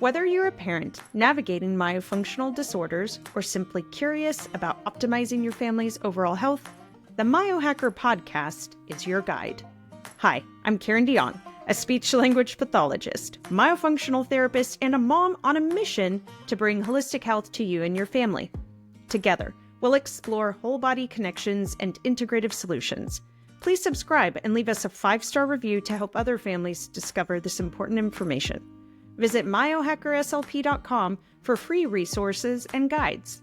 Whether you're a parent navigating myofunctional disorders or simply curious about optimizing your family's overall health, the Myohacker Podcast is your guide. Hi, I'm Karen Dion, a speech-language pathologist, myofunctional therapist, and a mom on a mission to bring holistic health to you and your family. Together, we'll explore whole-body connections and integrative solutions. Please subscribe and leave us a 5-star review to help other families discover this important information. Visit myohackerslp.com for free resources and guides.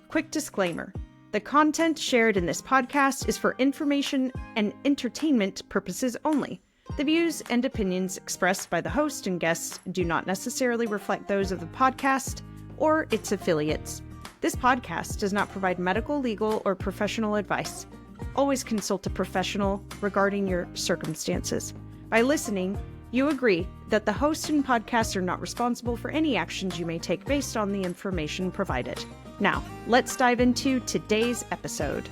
Quick disclaimer. The content shared in this podcast is for information and entertainment purposes only. The views and opinions expressed by the host and guests do not necessarily reflect those of the podcast or its affiliates. This podcast does not provide medical, legal, or professional advice. Always consult a professional regarding your circumstances. By listening, you agree that the host and podcast are not responsible for any actions you may take based on the information provided. Now, let's dive into today's episode.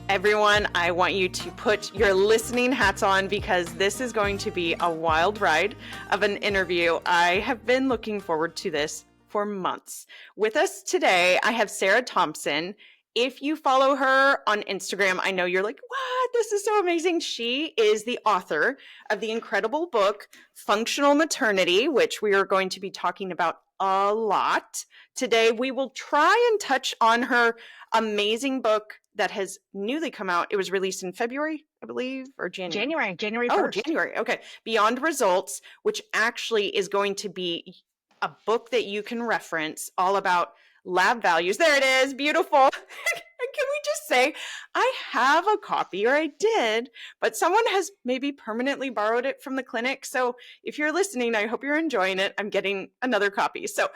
Everyone, I want you to put your listening hats on because this is going to be a wild ride of an interview. I have been looking forward to this for months. With us today, I have Sarah Thompson. If you follow her on Instagram, I know you're like, what? This is so amazing. She is the author of the incredible book, Functional Maternity, which we are going to be talking about a lot. Today, we will try and touch on her amazing book that has newly come out. It was released in February, I believe, or January. January 1st. Oh, January. Okay. Beyond Results, which actually is going to be a book that you can reference all about lab values. There it is. Beautiful. Can we just say, I have a copy, or I did, but someone has maybe permanently borrowed it from the clinic. So if you're listening, I hope you're enjoying it. I'm getting another copy. So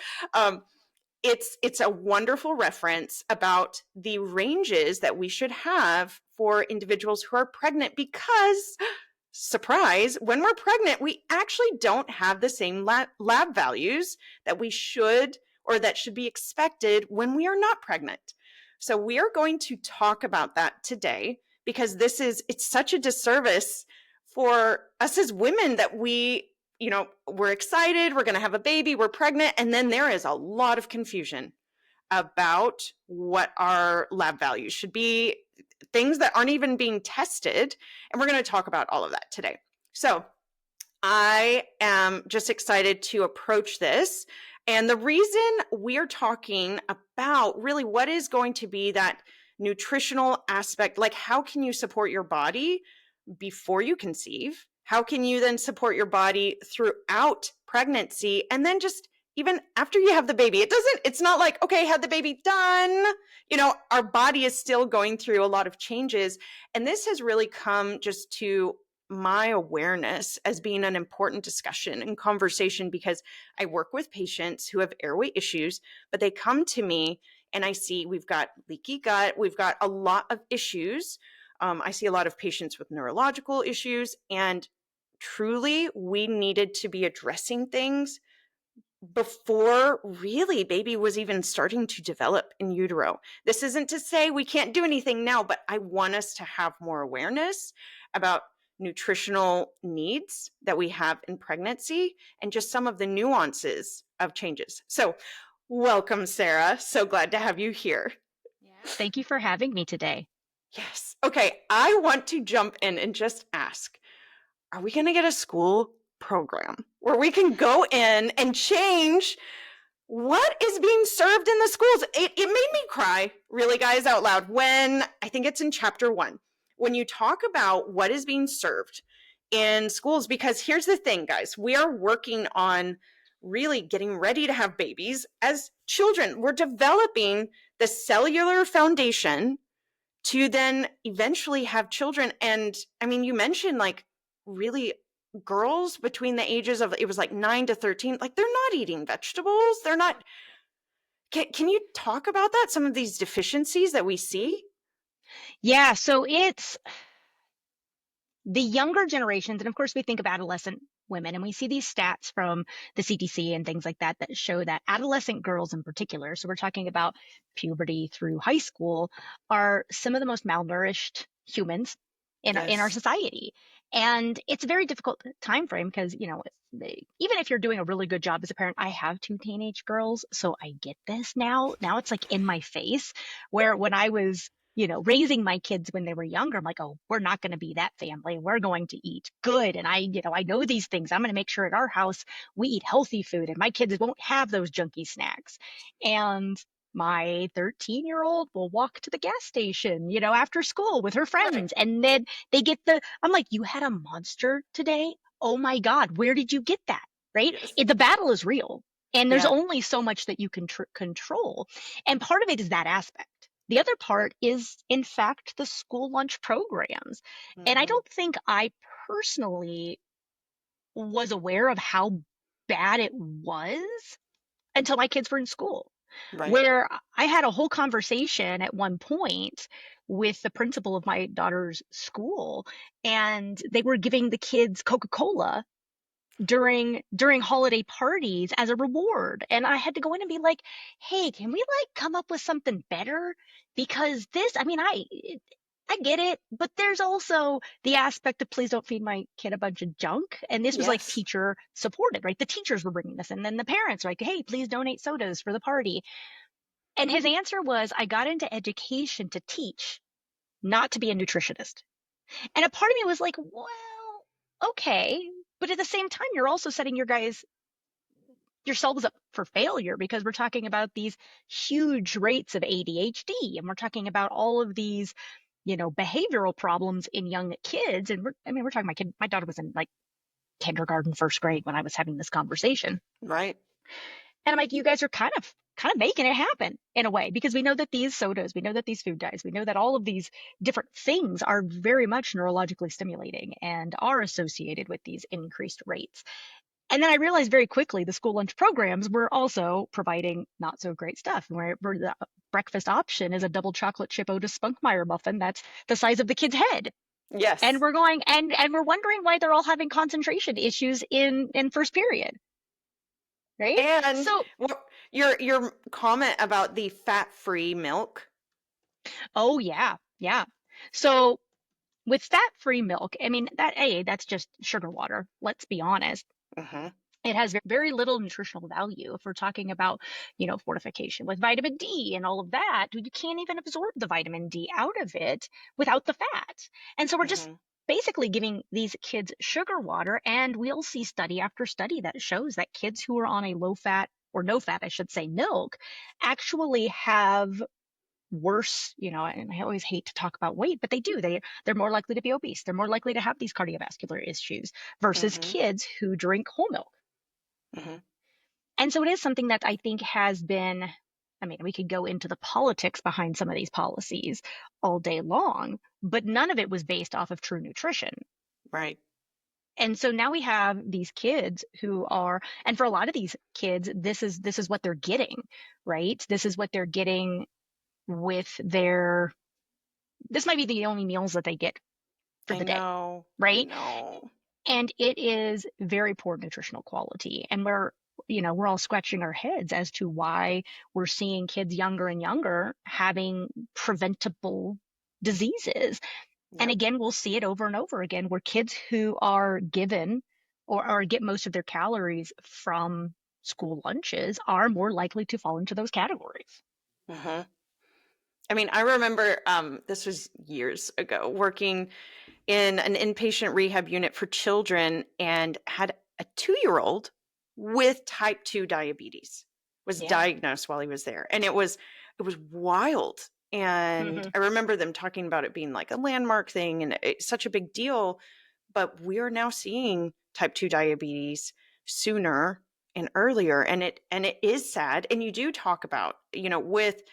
it's a wonderful reference about the ranges that we should have for individuals who are pregnant because, surprise, when we're pregnant, we actually don't have the same lab values that we should or that should be expected when we are not pregnant. So we are going to talk about that today because it's such a disservice for us as women that we're excited, we're going to have a baby, we're pregnant, and then there is a lot of confusion about what our lab values should be, things that aren't even being tested, and we're going to talk about all of that today. So I am just excited to approach this. And the reason we're talking about really what is going to be that nutritional aspect, like how can you support your body before you conceive? How can you then support your body throughout pregnancy? And then just even after you have the baby, it's not like, okay, had the baby done. Our body is still going through a lot of changes. And this has really come just to my awareness as being an important discussion and conversation because I work with patients who have airway issues, but they come to me and I see we've got leaky gut, we've got a lot of issues. I see a lot of patients with neurological issues, and truly we needed to be addressing things before really baby was even starting to develop in utero. This isn't to say we can't do anything now, but I want us to have more awareness about nutritional needs that we have in pregnancy and just some of the nuances of changes. So welcome, Sarah. So glad to have you here. Yeah. Thank you for having me today. Yes. Okay. I want to jump in and just ask, are we going to get a school program where we can go in and change what is being served in the schools? It made me cry, really, guys, out loud when I think it's in chapter 1. When you talk about what is being served in schools, because here's the thing, guys, we are working on really getting ready to have babies as children. We're developing the cellular foundation to then eventually have children. And I mean, you mentioned like really girls between the ages of, it was like 9 to 13, like they're not eating vegetables. They're not. Can you talk about that? Some of these deficiencies that we see? Yeah, so it's the younger generations, and of course we think of adolescent women, and we see these stats from the CDC and things like that that show that adolescent girls in particular, so we're talking about puberty through high school, are some of the most malnourished humans in our society. And it's a very difficult time frame because, even if you're doing a really good job as a parent, I have two teenage girls, so I get this now. Now it's like in my face, where when I was, raising my kids when they were younger, I'm like, oh, we're not going to be that family. We're going to eat good. And I know these things. I'm going to make sure at our house we eat healthy food and my kids won't have those junky snacks. And my 13-year-old will walk to the gas station, after school with her Right. friends. And then I'm like, you had a monster today? Oh my God, where did you get that? Right? Yes. The battle is real. And there's Yeah. only so much that you can control. And part of it is that aspect. The other part is, in fact, the school lunch programs. And I Hmm. don't think I personally was aware of how bad it was until my kids were in school, Right. where I had a whole conversation at one point with the principal of my daughter's school, and they were giving the kids Coca-Cola during holiday parties as a reward. And I had to go in and be like, hey, can we come up with something better? Because I get it, but there's also the aspect of please don't feed my kid a bunch of junk. And this was like Yes. teacher supported, right? The teachers were bringing this, and then the parents were like, hey, please donate sodas for the party. And his answer was, I got into education to teach, not to be a nutritionist. And a part of me was like, well, okay. But at the same time, you're also setting yourselves up for failure, because we're talking about these huge rates of ADHD, and we're talking about all of these, behavioral problems in young kids. And we're talking my daughter was in like kindergarten, first grade when I was having this conversation. Right. And I'm like, you guys are kind of making it happen in a way, because we know that these sodas, we know that these food dyes, we know that all of these different things are very much neurologically stimulating and are associated with these increased rates. And then I realized very quickly the school lunch programs were also providing not so great stuff, where the breakfast option is a double chocolate chip Otis Spunkmeyer muffin that's the size of the kid's head. And Yes. we're going and we're wondering why they're all having concentration issues in first period, right? And So, your comment about the fat-free milk. oh yeah, yeah. So with fat-free milk, that's just sugar water. Let's be honest. Hmm. It has very little nutritional value. If we're talking about, fortification with vitamin D and all of that, you can't even absorb the vitamin D out of it without the fat. And so we're just Hmm. basically giving these kids sugar water. And we'll see study after study that shows that kids who are on a low fat, or no fat, I should say, milk, actually have worse, and I always hate to talk about weight, but they do. They're more likely to be obese. They're more likely to have these cardiovascular issues versus Hmm. kids who drink whole milk. Hmm. And so it is something that I think has been, we could go into the politics behind some of these policies all day long, but none of it was based off of true nutrition. Right. And so now we have these kids who are, and for a lot of these kids, this is what they're getting, right? This is what they're getting with this might be the only meals that they get for I the day, know. I right? know. And it is very poor nutritional quality. And we're all scratching our heads as to why we're seeing kids younger and younger having preventable diseases. And Yep. again, we'll see it over and over again, where kids who are given or get most of their calories from school lunches are more likely to fall into those categories. Hmm. I mean, I remember this was years ago, working in an inpatient rehab unit for children, and had a 2-year-old with type 2 diabetes, was Yeah. diagnosed while he was there. And it was wild. And Hmm. I remember them talking about it being like a landmark thing, and it's such a big deal. But we are now seeing type 2 diabetes sooner and earlier. And it is sad. And you do talk about, with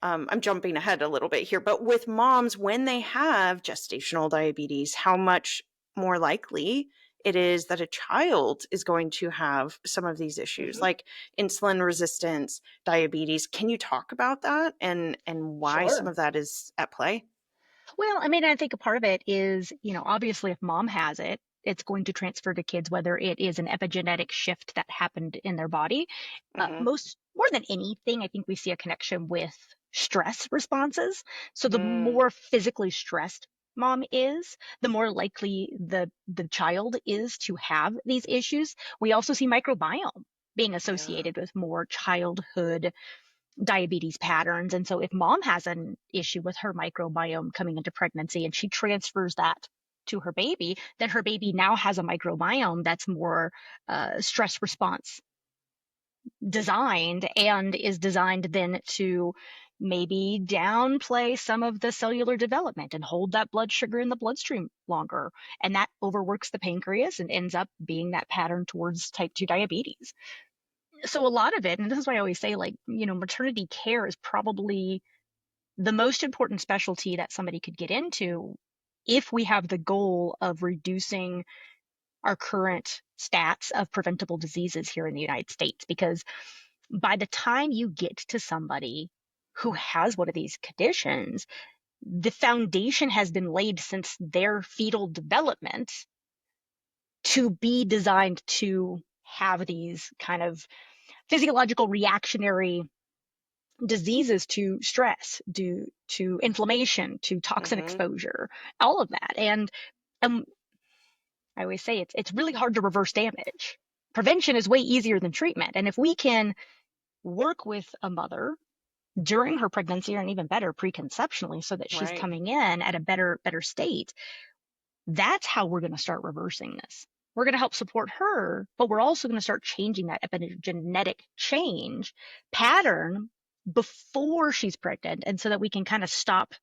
I'm jumping ahead a little bit here, but with moms, when they have gestational diabetes, how much more likely it is that a child is going to have some of these issues, Hmm. like insulin resistance, diabetes. Can you talk about that, and why some Sure. of that is at play? Well, I think a part of it is, obviously if mom has it, it's going to transfer to kids, whether it is an epigenetic shift that happened in their body. Hmm. More than anything, I think we see a connection with stress responses. So the Mm, more physically stressed mom is, the more likely the child is to have these issues. We also see microbiome being Yeah. associated with more childhood diabetes patterns. And so if mom has an issue with her microbiome coming into pregnancy and she transfers that to her baby, then her baby now has a microbiome that's more stress response designed, and is designed then to maybe downplay some of the cellular development and hold that blood sugar in the bloodstream longer. And that overworks the pancreas and ends up being that pattern towards type 2 diabetes. So a lot of it, and this is why I always say, like, maternity care is probably the most important specialty that somebody could get into if we have the goal of reducing our current stats of preventable diseases here in the United States. Because by the time you get to somebody who has one of these conditions, the foundation has been laid since their fetal development to be designed to have these kind of physiological reactionary diseases to stress, due to inflammation, to toxin Hmm. exposure, all of that. And um, I always say it's really hard to reverse damage. Prevention is way easier than treatment. And if we can work with a mother during her pregnancy, or even better, preconceptionally, so that she's Right. coming in at a better state, that's how we're going to start reversing this. We're going to help support her, but we're also going to start changing that epigenetic change pattern before she's pregnant, and so that we can kind of stop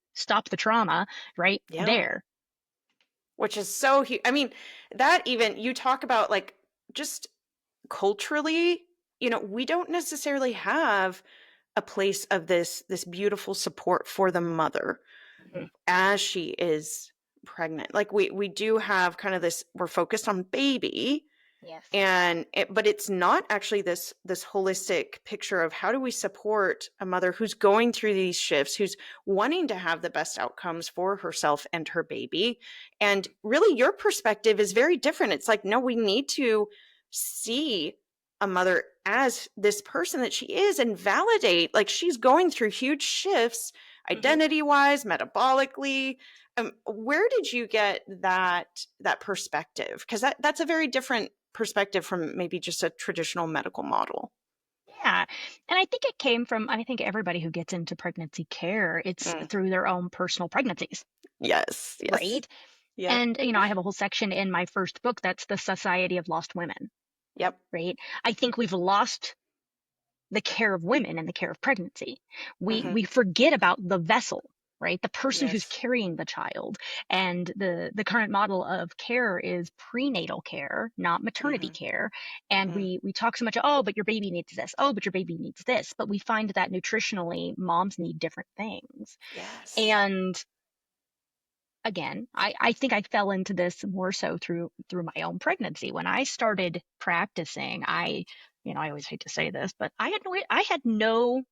the trauma right Yeah. there. Which is so huge. I mean, that even you talk about like just culturally, we don't necessarily have a place of this beautiful support for the mother Mhm. as she is pregnant. Like we do have kind of this, we're focused on baby, Yes. but it's not actually this holistic picture of how do we support a mother who's going through these shifts, who's wanting to have the best outcomes for herself and her baby. And really your perspective is very different. It's like, no, we need to see a mother as this person that she is and validate, like, she's going through huge shifts Mhm. identity wise, metabolically. Where did you get that perspective? Because that's a very different perspective from maybe just a traditional medical model. Yeah. And I think it came from, I think everybody who gets into pregnancy care, it's Mm. through their own personal pregnancies, Yes, yes. right? Yep. And, I have a whole section in my first book that's the Society of Lost Women, Yep. right? I think we've lost the care of women and the care of pregnancy. We Hmm. we forget about the vessel, right? The person who's Yes. carrying the child. And the current model of care is prenatal care, not maternity Hmm. care. And Mm. we talk so much, oh, but your baby needs this. Oh, but your baby needs this. But we find that nutritionally moms need different things. Yes. And again, I think I fell into this more so through my own pregnancy. When I started practicing, I always hate to say this, but I had no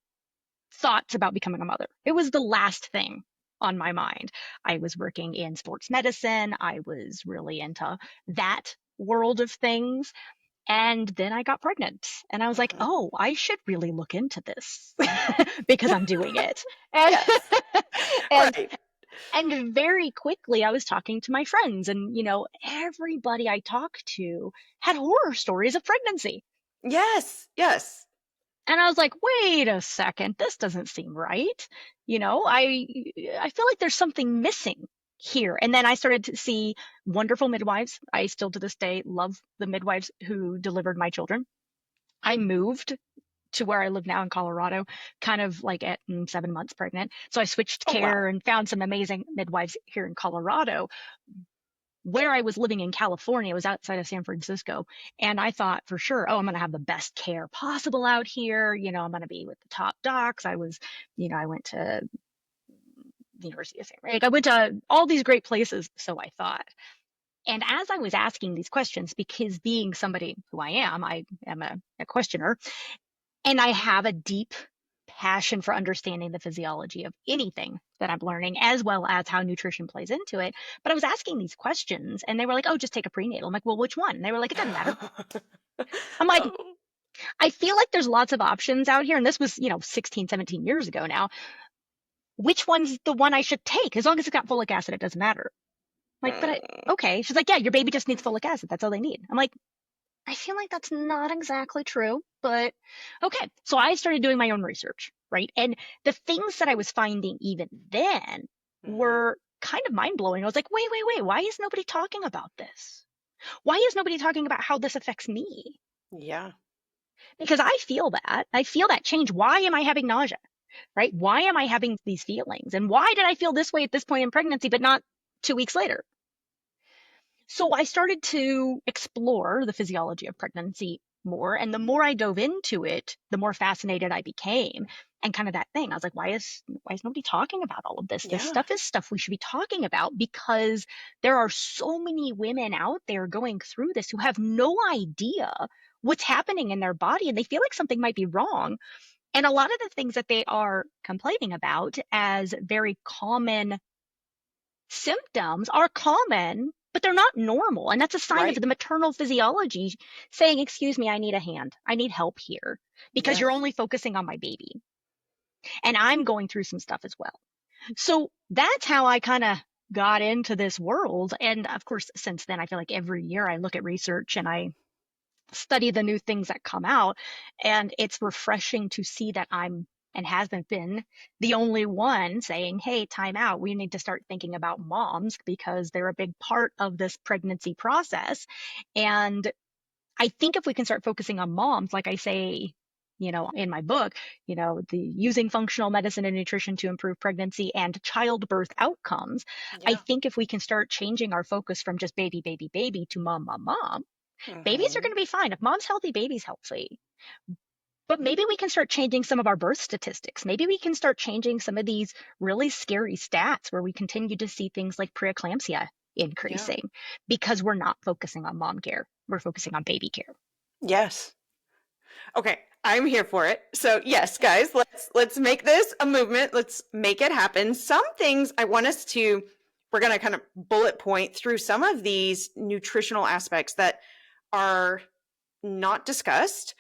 thoughts about becoming a mother. It was the last thing on my mind. I was working in sports medicine. I was really into that world of things. And then I got pregnant, and I was like, Hmm. oh, I should really look into this because I'm doing it. And, Yes. and Right. and very quickly, I was talking to my friends, and, everybody I talked to had horror stories of pregnancy. Yes. Yes. And I was like, wait a second, this doesn't seem right. I feel like there's something missing here. And then I started to see wonderful midwives. I still to this day love the midwives who delivered my children. I moved to where I live now in Colorado, kind of like at 7 months pregnant. So I switched Oh wow. care and found some amazing midwives here in Colorado. Where I was living in California was outside of San Francisco. And I thought for sure, oh, I'm going to have the best care possible out here. I'm going to be with the top docs. I went to the University of San Francisco. I went to all these great places. So I thought. And as I was asking these questions, because being somebody who I am a questioner, and I have a deep passion for understanding the physiology of anything that I'm learning, as well as how nutrition plays into it. But I was asking these questions, and they were like, oh, just take a prenatal. I'm like, well, which one? And they were like, it doesn't matter. I'm like, Oh. I feel like there's lots of options out here. And this was, 16, 17 years ago now. which one's the one I should take? As long as it's got folic acid, it doesn't matter. I'm like, okay. She's like, yeah, your baby just needs folic acid. That's all they need. I'm like, I feel like that's not exactly true, but okay. So I started doing my own research, right? And the things that I was finding even then were kind of mind blowing. I was like, wait. Why is nobody talking about this? Why is nobody talking about how this affects me? Yeah. Because I feel that. I feel that change. Why am I having nausea? Right? Why am I having these feelings? And why did I feel this way at this point in pregnancy, but not 2 weeks later? So I started to explore the physiology of pregnancy more. And the more I dove into it, the more fascinated I became. And kind of that thing, I was like, why is nobody talking about all of this? This Yeah. stuff is stuff we should be talking about, because there are so many women out there going through this who have no idea what's happening in their body, and they feel like something might be wrong. And a lot of the things that they are complaining about as very common symptoms are common, but they're not normal. And that's a sign of Right. the maternal physiology saying, excuse me, I need a hand. I need help here, because you're Yes. only focusing on my baby. And I'm going through some stuff as well. So that's how I kind of got into this world. And of course, since then, I feel like every year I look at research and I study the new things that come out. And it's refreshing to see that I'm, and hasn't been, the only one saying, hey, time out. We need to start thinking about moms, because they're a big part of this pregnancy process. And I think if we can start focusing on moms, like I say, in my book, the using functional medicine and nutrition to improve pregnancy and childbirth outcomes, I Yeah. think if we can start changing our focus from just baby, baby, baby to mom, mom, mom, babies are going to be fine. If mom's healthy, baby's healthy. But maybe we can start changing some of our birth statistics. Maybe we can start changing some of these really scary stats where we continue to see things like preeclampsia Yeah. increasing, because we're not focusing on mom care. We're focusing on baby care. Yes. Okay, I'm here for it. So yes, guys, let's make this a movement. Let's make it happen. Some things I want us to, we're going to kind of bullet point through some of these nutritional aspects that are not discussed.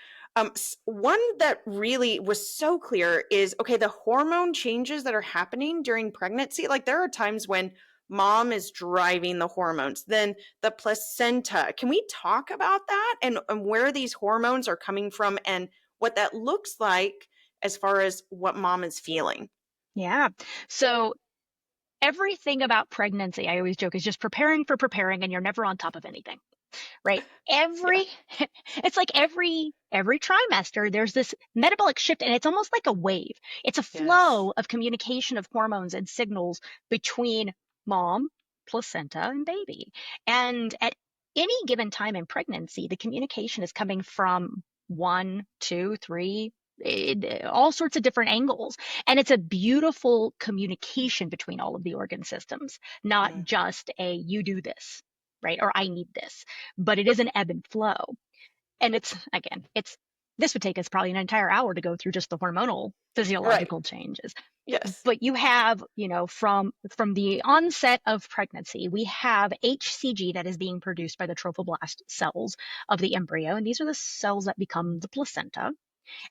One that really was so clear is, okay, the hormone changes that are happening during pregnancy. Like there are times when mom is driving the hormones, then the placenta. Can we talk about that and where these hormones are coming from and what that looks like as far as what mom is feeling? Yeah. So everything about pregnancy, I always joke, is just preparing for preparing, and you're never on top of anything, right? Yeah. It's like every trimester, there's this metabolic shift, and it's almost like a wave. It's a Yes. flow of communication of hormones and signals between mom, placenta, and baby. And at any given time in pregnancy, the communication is coming from one, two, three, all sorts of different angles. And it's a beautiful communication between all of the organ systems, not just a you do this, right? Or I need this, but it is an ebb and flow. And this would take us probably an entire hour to go through just the hormonal Right. physiological changes. Yes. But you have, from the onset of pregnancy, we have HCG that is being produced by the trophoblast cells of the embryo. And these are the cells that become the placenta.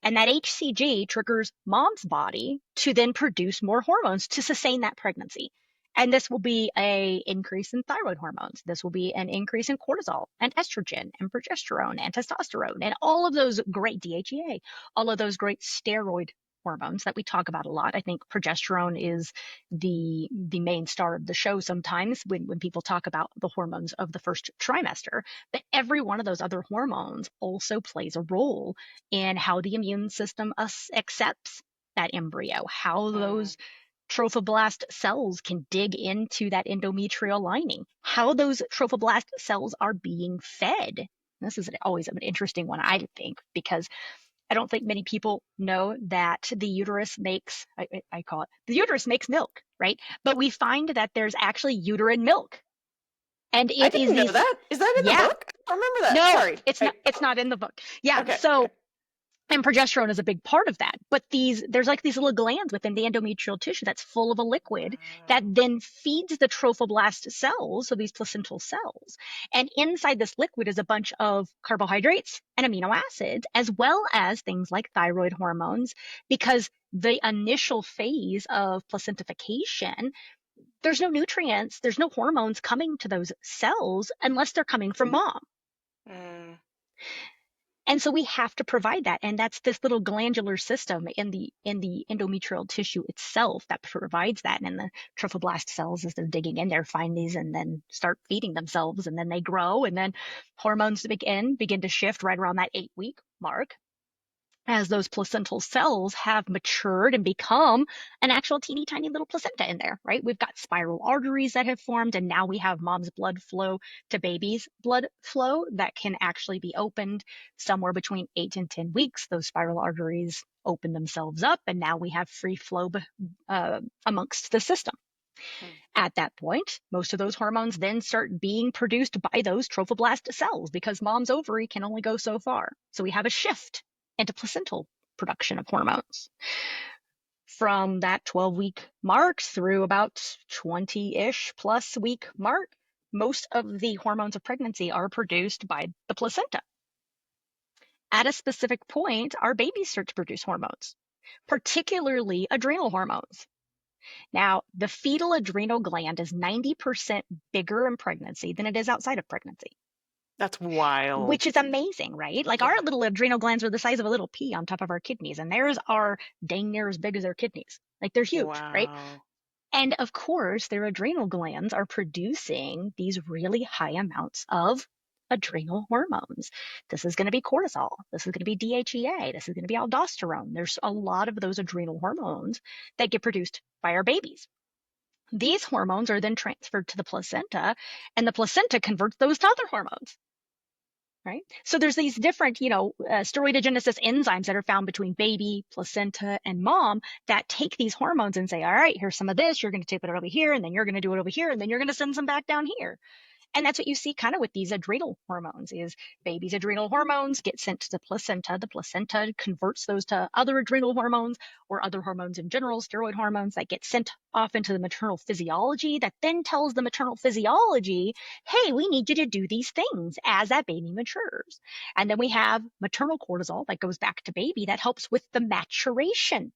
And that HCG triggers mom's body to then produce more hormones to sustain that pregnancy. And this will be an increase in thyroid hormones. This will be an increase in cortisol and estrogen and progesterone and testosterone and all of those great DHEA, all of those great steroid hormones that we talk about a lot. I think progesterone is the main star of the show sometimes when people talk about the hormones of the first trimester. But every one of those other hormones also plays a role in how the immune system accepts that embryo, how those trophoblast cells can dig into that endometrial lining, how those trophoblast cells are being fed. This is always an interesting one, I think, because I don't think many people know that the uterus makes, I call it, the uterus makes milk, right? But we find that there's actually uterine milk. And I it is didn't know these, that. Is that in the yeah, book? I remember that. no, Sorry. it's not in the book. Yeah. Okay. So And progesterone is a big part of that. But there's like these little glands within the endometrial tissue that's full of a liquid that then feeds the trophoblast cells, so these placental cells. And inside this liquid is a bunch of carbohydrates and amino acids, as well as things like thyroid hormones, because the initial phase of placentification, there's no nutrients, there's no hormones coming to those cells unless they're coming from mom. Mm. And so we have to provide that. And that's this little glandular system in the endometrial tissue itself that provides that. And the trophoblast cells, as they're digging in there, find these and then start feeding themselves. And then they grow. And then hormones begin to shift right around that 8-week mark, as those placental cells have matured and become an actual teeny tiny little placenta in there, right? We've got spiral arteries that have formed, and now we have mom's blood flow to baby's blood flow that can actually be opened somewhere between 8 and 10 weeks. Those spiral arteries open themselves up, and now we have free flow amongst the system. At that point, most of those hormones then start being produced by those trophoblast cells, because mom's ovary can only go so far. So we have a shift into placental production of hormones. From that 12-week mark through about 20-ish plus week mark, most of the hormones of pregnancy are produced by the placenta. At a specific point, our babies start to produce hormones, particularly adrenal hormones. Now, the fetal adrenal gland is 90% bigger in pregnancy than it is outside of pregnancy. That's wild. Which is amazing, right? Like our little adrenal glands are the size of a little pea on top of our kidneys, and theirs are dang near as big as their kidneys. Like they're huge, right? And of course, their adrenal glands are producing these really high amounts of adrenal hormones. This is going to be cortisol. This is going to be DHEA. This is going to be aldosterone. There's a lot of those adrenal hormones that get produced by our babies. These hormones are then transferred to the placenta, and the placenta converts those to other hormones. Right? So there's these different, steroidogenesis enzymes that are found between baby, placenta, and mom that take these hormones and say, all right, here's some of this, you're going to take it over here, and then you're going to do it over here, and then you're going to send some back down here. And that's what you see kind of with these adrenal hormones is baby's adrenal hormones get sent to the placenta. The placenta converts those to other adrenal hormones or other hormones in general, steroid hormones that get sent off into the maternal physiology that then tells the maternal physiology, hey, we need you to do these things as that baby matures. And then we have maternal cortisol that goes back to baby that helps with the maturation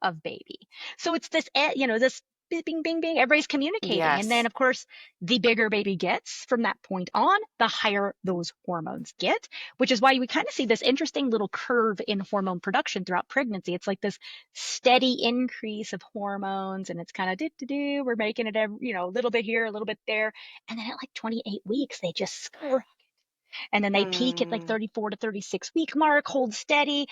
of baby. So it's this, this bing, bing, bing, everybody's communicating. Yes. And then, of course, the bigger baby gets from that point on, the higher those hormones get, which is why we kind of see this interesting little curve in hormone production throughout pregnancy. It's like this steady increase of hormones, and it's kind of we're making it, a little bit here, a little bit there. And then at like 28 weeks, they just skyrocket. And then they peak at like 34 to 36 week mark, hold steady,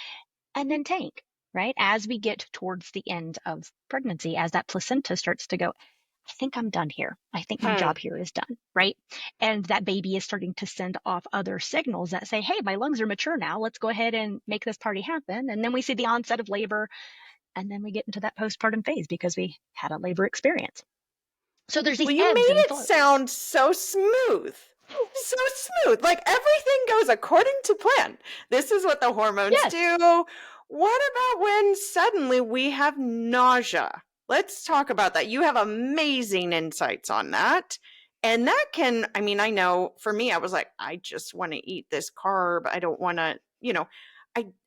and then tank. Right? As we get towards the end of pregnancy, as that placenta starts to go, I think I'm done here. I think my job here is done. Right? And that baby is starting to send off other signals that say, hey, my lungs are mature now. Let's go ahead and make this party happen. And then we see the onset of labor. And then we get into that postpartum phase because we had a labor experience. So there's these ebbs and flows. You made it sound so smooth. So smooth. Like everything goes according to plan. This is what the hormones do. What about when suddenly we have nausea? Let's talk about that. You have amazing insights on that. And that can, I know for me, I was like, I just want to eat this carb. I don't want to,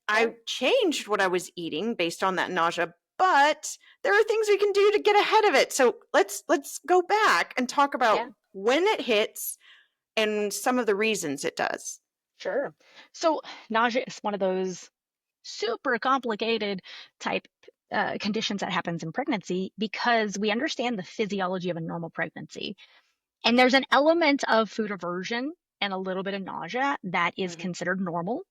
I changed what I was eating based on that nausea, but there are things we can do to get ahead of it. So let's go back and talk about when it hits and some of the reasons it does. Sure. So nausea is one of those super complicated type conditions that happens in pregnancy because we understand the physiology of a normal pregnancy. And there's an element of food aversion and a little bit of nausea that is considered normal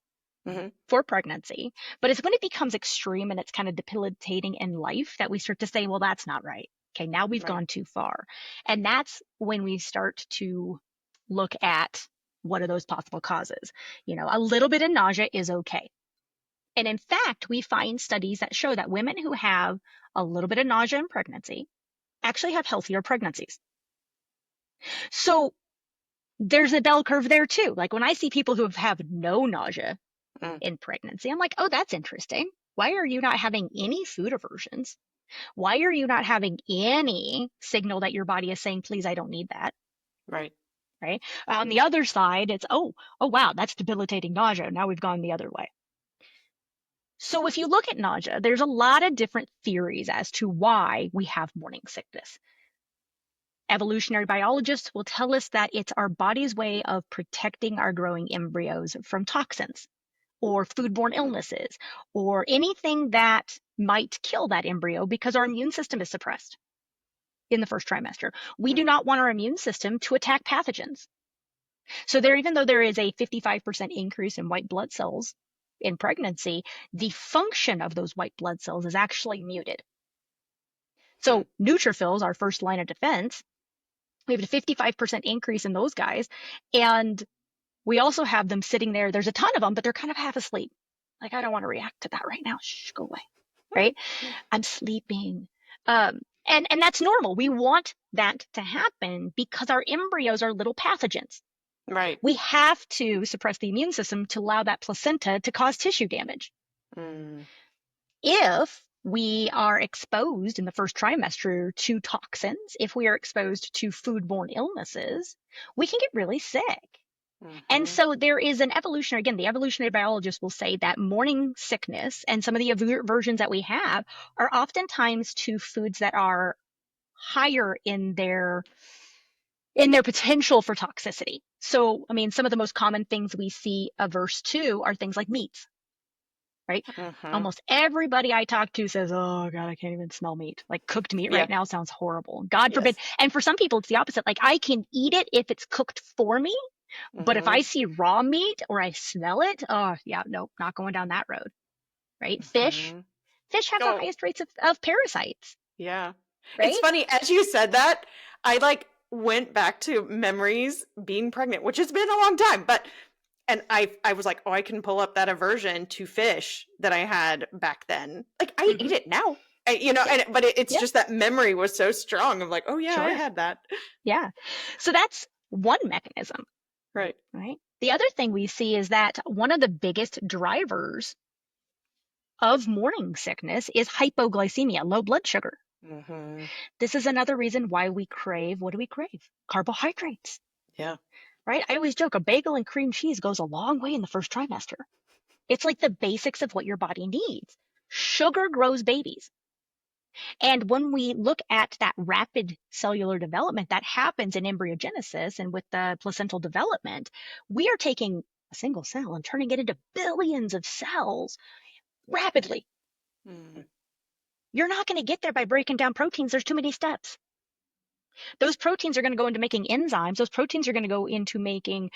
for pregnancy. But it's when it becomes extreme and it's kind of debilitating in life that we start to say, well, that's not right. Okay, now we've gone too far. And that's when we start to look at what are those possible causes. A little bit of nausea is okay. And in fact, we find studies that show that women who have a little bit of nausea in pregnancy actually have healthier pregnancies. So there's a bell curve there too. Like when I see people who have no nausea Mm. in pregnancy. I'm like, oh, that's interesting. Why are you not having any food aversions? Why are you not having any signal that your body is saying, please, I don't need that? Right. Right. On the other side, it's, oh, wow, that's debilitating nausea. Now we've gone the other way. So if you look at nausea, there's a lot of different theories as to why we have morning sickness. Evolutionary biologists will tell us that it's our body's way of protecting our growing embryos from toxins or foodborne illnesses or anything that might kill that embryo because our immune system is suppressed in the first trimester. We do not want our immune system to attack pathogens. So even though there is a 55% increase in white blood cells in pregnancy, the function of those white blood cells is actually muted. So neutrophils, our first line of defense, we have a 55% increase in those guys. And we also have them sitting there. There's a ton of them, but they're kind of half asleep. Like, I don't want to react to that right now. Shh, go away. Right? I'm sleeping. And that's normal. We want that to happen because our embryos are little pathogens. Right. We have to suppress the immune system to allow that placenta to cause tissue damage. If we are exposed in the first trimester to toxins, if we are exposed to foodborne illnesses, we can get really sick. And so there is an evolutionary, again, the evolutionary biologists will say that morning sickness and some of the aversions that we have are oftentimes to foods that are higher in their potential for toxicity. So, I mean, some of the most common things we see averse to are things like meats, right? Almost everybody I talk to says, oh God, I can't even smell meat. Like cooked meat right now sounds horrible. God forbid. And for some people, it's the opposite. Like I can eat it if it's cooked for me. But if I see raw meat or I smell it, oh yeah, no, not going down that road, right? Fish have the highest rates of parasites. Yeah. Right? It's funny, as you said that, I like went back to memories being pregnant, which has been a long time, and I was like, oh, I can pull up that aversion to fish that I had back then. Like I eat it now. But it's just that memory was so strong of like, oh yeah, I had that. Yeah. So that's one mechanism. Right. The other thing we see is that one of the biggest drivers of morning sickness is hypoglycemia, low blood sugar. This is another reason why we crave, what do we crave? Carbohydrates. Yeah. Right? I always joke, a bagel and cream cheese goes a long way in the first trimester. It's like the basics of what your body needs. Sugar grows babies. And when we look at that rapid cellular development that happens in embryogenesis and with the placental development, we are taking a single cell and turning it into billions of cells rapidly. You're not going to get there by breaking down proteins. There's too many steps. Those proteins are going to go into making enzymes. Those proteins are going to go into making,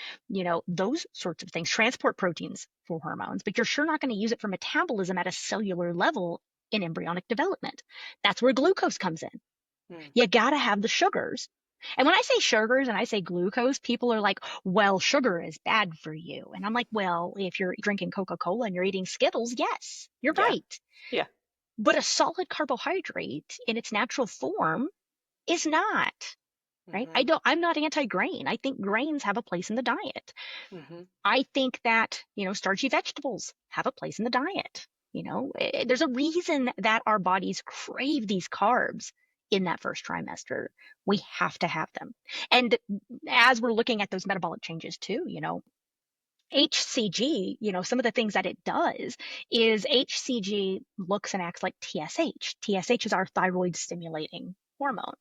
those sorts of things, transport proteins for hormones, but you're sure not going to use it for metabolism at a cellular level in embryonic development. That's where glucose comes in. You got to have the sugars. And when I say sugars and I say glucose, people are like, well, sugar is bad for you. And I'm like, well, if you're drinking Coca-Cola and you're eating Skittles, yes, you're right. Yeah. But a solid carbohydrate in its natural form is not, right? I'm not anti-grain. I think grains have a place in the diet. I think that, starchy vegetables have a place in the diet. There's a reason that our bodies crave these carbs in that first trimester. We have to have them. And as we're looking at those metabolic changes too, HCG, some of the things that it does is HCG looks and acts like TSH. TSH is our thyroid stimulating hormone.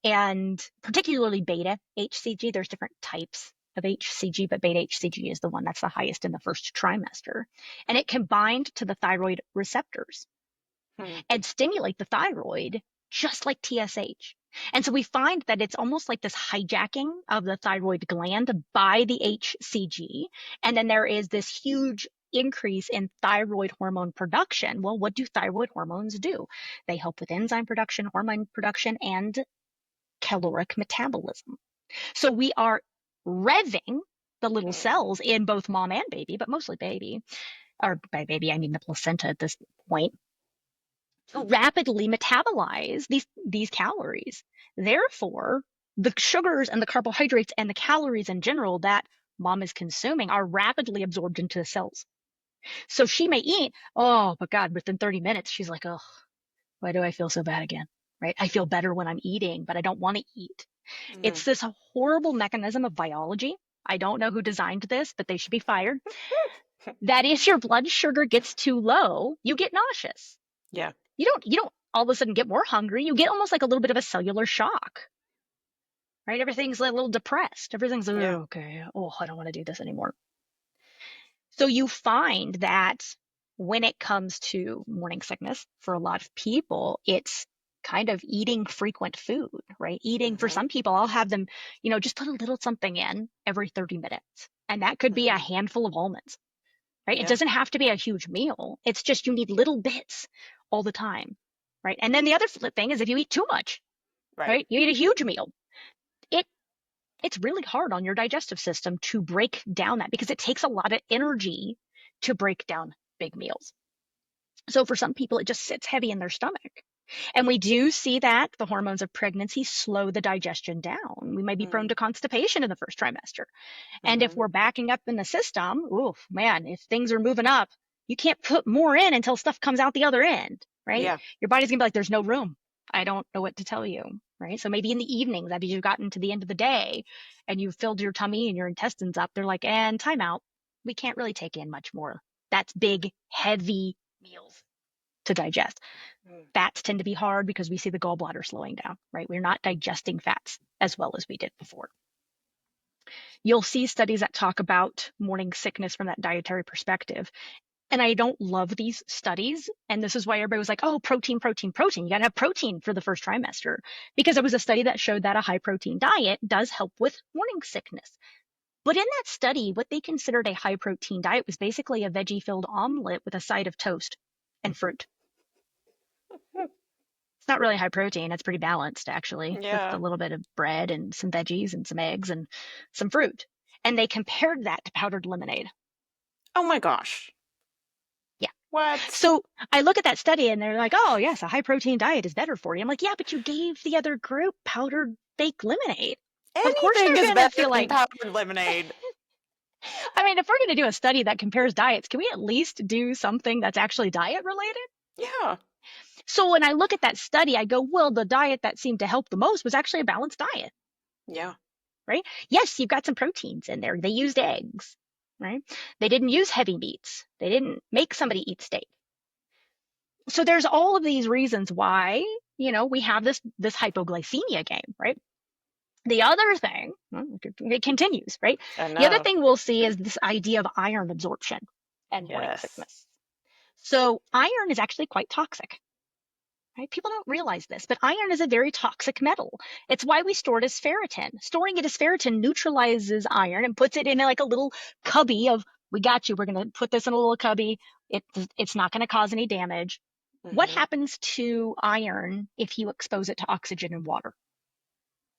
And particularly beta HCG, there's different types of HCG, but beta HCG is the one that's the highest in the first trimester. And it can bind to the thyroid receptors and stimulate the thyroid just like TSH. And so we find that it's almost like this hijacking of the thyroid gland by the HCG. And then there is this huge increase in thyroid hormone production. Well, what do thyroid hormones do? They help with enzyme production, hormone production, and caloric metabolism. So we are revving the little cells in both mom and baby, but mostly baby, or by baby, I mean the placenta at this point, to rapidly metabolize these calories. Therefore, the sugars and the carbohydrates and the calories in general that mom is consuming are rapidly absorbed into the cells. So she may eat, oh, but God, within 30 minutes, she's like, oh, why do I feel so bad again? Right? I feel better when I'm eating, but I don't want to eat. Mm. It's this horrible mechanism of biology. I don't know who designed this, but they should be fired. That if your blood sugar gets too low, you get nauseous. Yeah. You don't all of a sudden get more hungry. You get almost like a little bit of a cellular shock. Right? Everything's like a little depressed. Everything's like, Yeah. oh, okay. Oh, I don't want to do this anymore. So you find that when it comes to morning sickness, for a lot of people, it's kind of eating frequent food, right? Eating for Mm-hmm. some people, I'll have them, just put a little something in every 30 minutes. And that could be a Mm-hmm. handful of almonds, right? It Yeah. doesn't have to be a huge meal. It's just you need little bits all the time, right? And then the other thing is if you eat too much, right? You eat a huge meal. It's really hard on your digestive system to break down that because it takes a lot of energy to break down big meals. So for some people, it just sits heavy in their stomach. And we do see that the hormones of pregnancy slow the digestion down. We may be prone to constipation in the first trimester. And if Mm-hmm. we're backing up in the system, oof, man, if things are moving up, you can't put more in until stuff comes out the other end, right? Yeah. Your body's gonna be like, there's no room. I don't know what to tell you, right? So maybe in the evenings, after you've gotten to the end of the day and you've filled your tummy and your intestines up, they're like, and time out. We can't really take in much more. That's big, heavy meals to digest. Fats tend to be hard because we see the gallbladder slowing down, right? We're not digesting fats as well as we did before. You'll see studies that talk about morning sickness from that dietary perspective. And I don't love these studies. And this is why everybody was like, oh, protein, protein, protein. You got to have protein for the first trimester. Because there was a study that showed that a high protein diet does help with morning sickness. But in that study, what they considered a high protein diet was basically a veggie filled omelet with a side of toast and fruit. It's not really high protein. It's pretty balanced, actually, with a little bit of bread and some veggies and some eggs and some fruit. And they compared that to powdered lemonade. Oh my gosh. Yeah. What? So I look at that study and they're like, oh, yes, a high protein diet is better for you. I'm like, yeah, but you gave the other group powdered fake lemonade. Of course Anything they're is going to better feel than like powdered lemonade. I mean, if we're going to do a study that compares diets, can we at least do something that's actually diet related? Yeah. So when I look at that study, I go, well, the diet that seemed to help the most was actually a balanced diet. Yeah. Right? Yes, you've got some proteins in there. They used eggs, right? They didn't use heavy meats. They didn't make somebody eat steak. So there's all of these reasons why, we have this hypoglycemia game, right? The other thing, it continues, right? The other thing we'll see is this idea of iron absorption and morning sickness. So iron is actually quite toxic. Right? People don't realize this, but iron is a very toxic metal. It's why we store it as ferritin. Storing it as ferritin neutralizes iron and puts it in like a little cubby of, we got you. We're going to put this in a little cubby. It's not going to cause any damage. What happens to iron if you expose it to oxygen and water?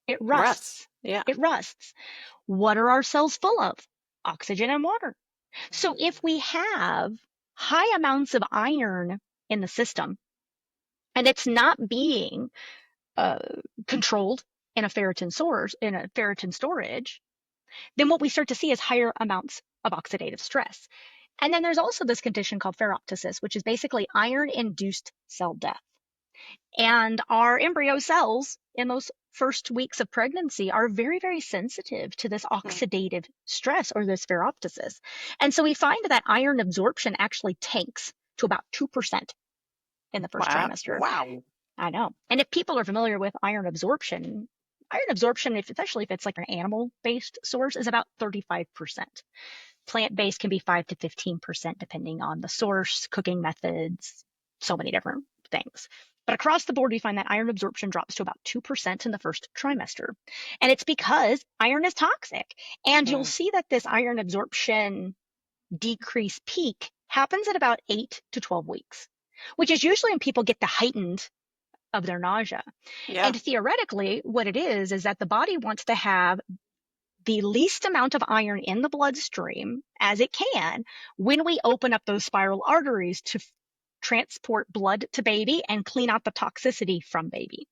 It rusts. Yeah. It rusts. What are our cells full of? Oxygen and water. So if we have high amounts of iron in the system, and it's not being controlled in a ferritin storage, then what we start to see is higher amounts of oxidative stress. And then there's also this condition called ferroptosis, which is basically iron-induced cell death. And our embryo cells in those first weeks of pregnancy are very, very sensitive to this oxidative stress or this ferroptosis. And so we find that iron absorption actually tanks to about 2% in the first trimester. Wow. I know. And if people are familiar with iron absorption, especially if it's like an animal-based source, is about 35%. Plant-based can be 5 to 15%, depending on the source, cooking methods, so many different things. But across the board, we find that iron absorption drops to about 2% in the first trimester. And it's because iron is toxic. And you'll see that this iron absorption decrease peak happens at about 8 to 12 weeks, which is usually when people get the heightened of their nausea. Yeah. And theoretically, what it is that the body wants to have the least amount of iron in the bloodstream as it can when we open up those spiral arteries to transport blood to baby and clean out the toxicity from baby.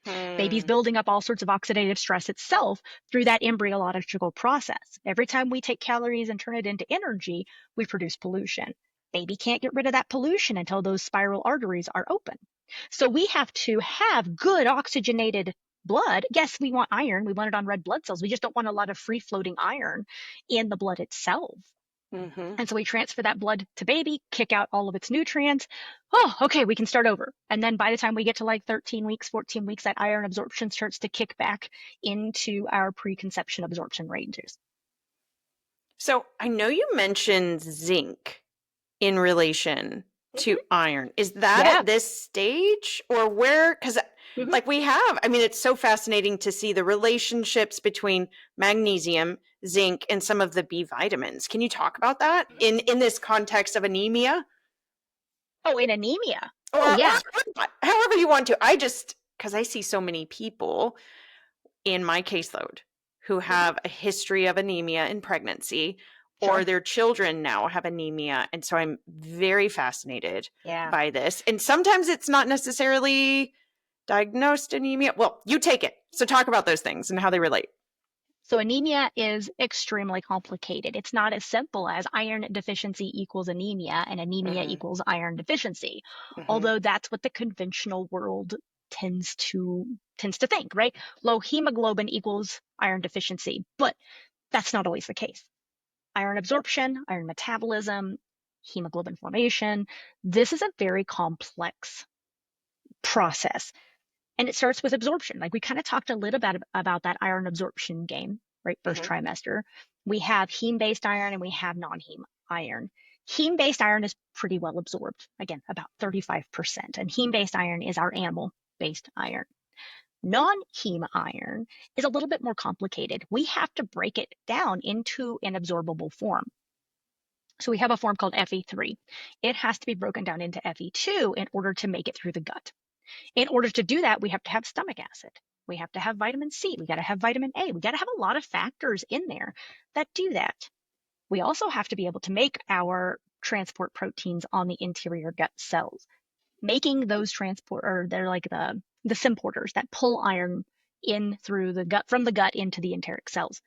Baby's building up all sorts of oxidative stress itself through that embryological process. Every time we take calories and turn it into energy, we produce pollution. Baby can't get rid of that pollution until those spiral arteries are open. So we have to have good oxygenated blood. Yes, we want iron. We want it on red blood cells. We just don't want a lot of free floating iron in the blood itself. Mm-hmm. And so we transfer that blood to baby, kick out all of its nutrients. Oh, okay, we can start over. And then by the time we get to like 13 weeks, 14 weeks, that iron absorption starts to kick back into our preconception absorption ranges. So I know you mentioned zinc in relation to iron. Is that Yeah. at this stage or where? Because Mhm. it's so fascinating to see the relationships between magnesium, zinc, and some of the B vitamins. Can you talk about that in this context of anemia? Oh, in anemia. Or, Oh, yeah. or however you want to. Because I see so many people in my caseload who have a history of anemia in pregnancy, or Sure. their children now have anemia. And so I'm very fascinated Yeah. by this. And sometimes it's not necessarily diagnosed anemia. Well, you take it. So talk about those things and how they relate. So anemia is extremely complicated. It's not as simple as iron deficiency equals anemia and anemia equals iron deficiency, although that's what the conventional world tends to think, right? Low hemoglobin equals iron deficiency, but that's not always the case. Iron absorption, iron metabolism, hemoglobin formation, this is a very complex process. And it starts with absorption. Like we kind of talked a little bit about that iron absorption game, right? First trimester. We have heme-based iron and we have non-heme iron. Heme-based iron is pretty well absorbed. Again, about 35%. And heme-based iron is our animal-based iron. Non-heme iron is a little bit more complicated. We have to break it down into an absorbable form. So we have a form called Fe3. It has to be broken down into Fe2 in order to make it through the gut. In order to do that, we have to have stomach acid. We have to have vitamin C. We got to have vitamin A. We got to have a lot of factors in there that do that. We also have to be able to make our transport proteins on the interior gut cells. Making those they're like the symporters that pull iron in through the gut, from the gut into the enteric cells.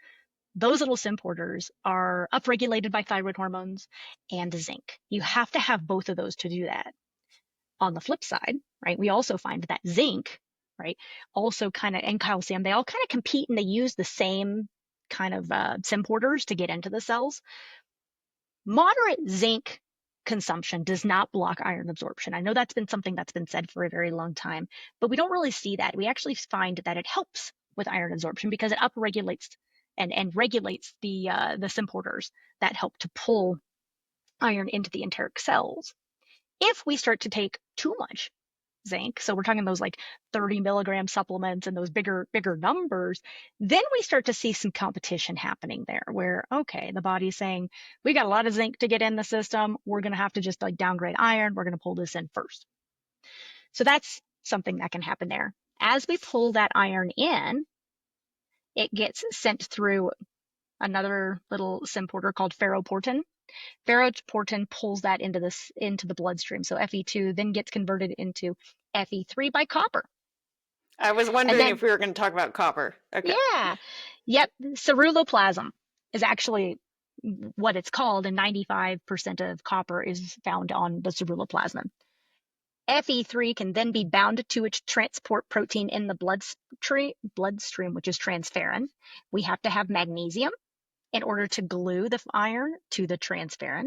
Those little symporters are upregulated by thyroid hormones and zinc. You have to have both of those to do that. On the flip side, right, we also find that zinc, right, also kind of, and calcium, they all kind of compete and they use the same kind of symporters to get into the cells. Moderate zinc consumption does not block iron absorption. I know that's been something that's been said for a very long time, but we don't really see that. We actually find that it helps with iron absorption because it upregulates and regulates the symporters that help to pull iron into the enteric cells. If we start to take too much zinc, so we're talking those like 30 milligram supplements and those bigger numbers, then we start to see some competition happening there where, okay, the body's saying, we got a lot of zinc to get in the system. We're going to have to just like downgrade iron. We're going to pull this in first. So that's something that can happen there. As we pull that iron in, it gets sent through another little symporter called ferroportin. Ferroportin pulls that into the bloodstream. So Fe2 then gets converted into Fe3 by copper. I was wondering if we were going to talk about copper. Okay. Yeah. Yep. Ceruloplasm is actually what it's called, and 95% of copper is found on the ceruloplasmin. Fe3 can then be bound to its transport protein in the bloodstream, which is transferrin. We have to have magnesium in order to glue the iron to the transferrin.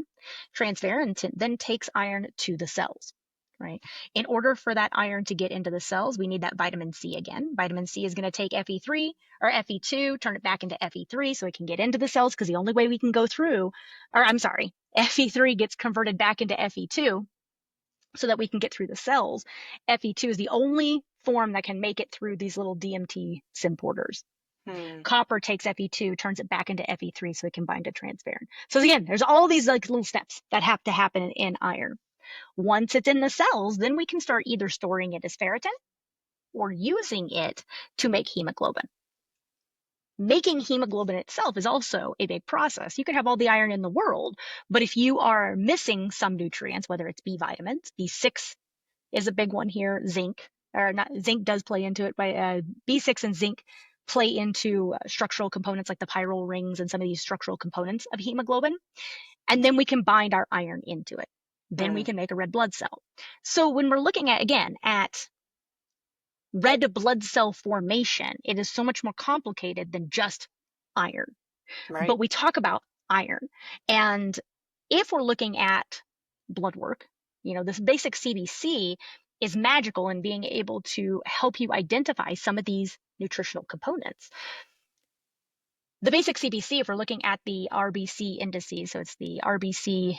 Transferrin then takes iron to the cells, right? In order for that iron to get into the cells, we need that vitamin C again. Vitamin C is going to take Fe3 or Fe2, turn it back into Fe3 so it can get into the cells, because the only way we can go through, Fe3 gets converted back into Fe2 so that we can get through the cells. Fe2 is the only form that can make it through these little DMT symporters. Copper takes Fe2, turns it back into Fe3 so it can bind to transferrin. So again, there's all these like little steps that have to happen in iron. Once it's in the cells, then we can start either storing it as ferritin or using it to make hemoglobin. Making hemoglobin itself is also a big process. You can have all the iron in the world, but if you are missing some nutrients, whether it's B vitamins, B6 is a big one here, zinc does play into it, but B6 and zinc play into structural components like the pyrrole rings and some of these structural components of hemoglobin. And then we can bind our iron into it. then we can make a red blood cell. So when we're looking at, again, at red blood cell formation, it is so much more complicated than just iron. Right. But we talk about iron. And if we're looking at blood work, this basic CBC is magical in being able to help you identify some of these nutritional components. The basic CBC, if we're looking at the RBC indices, so it's the RBC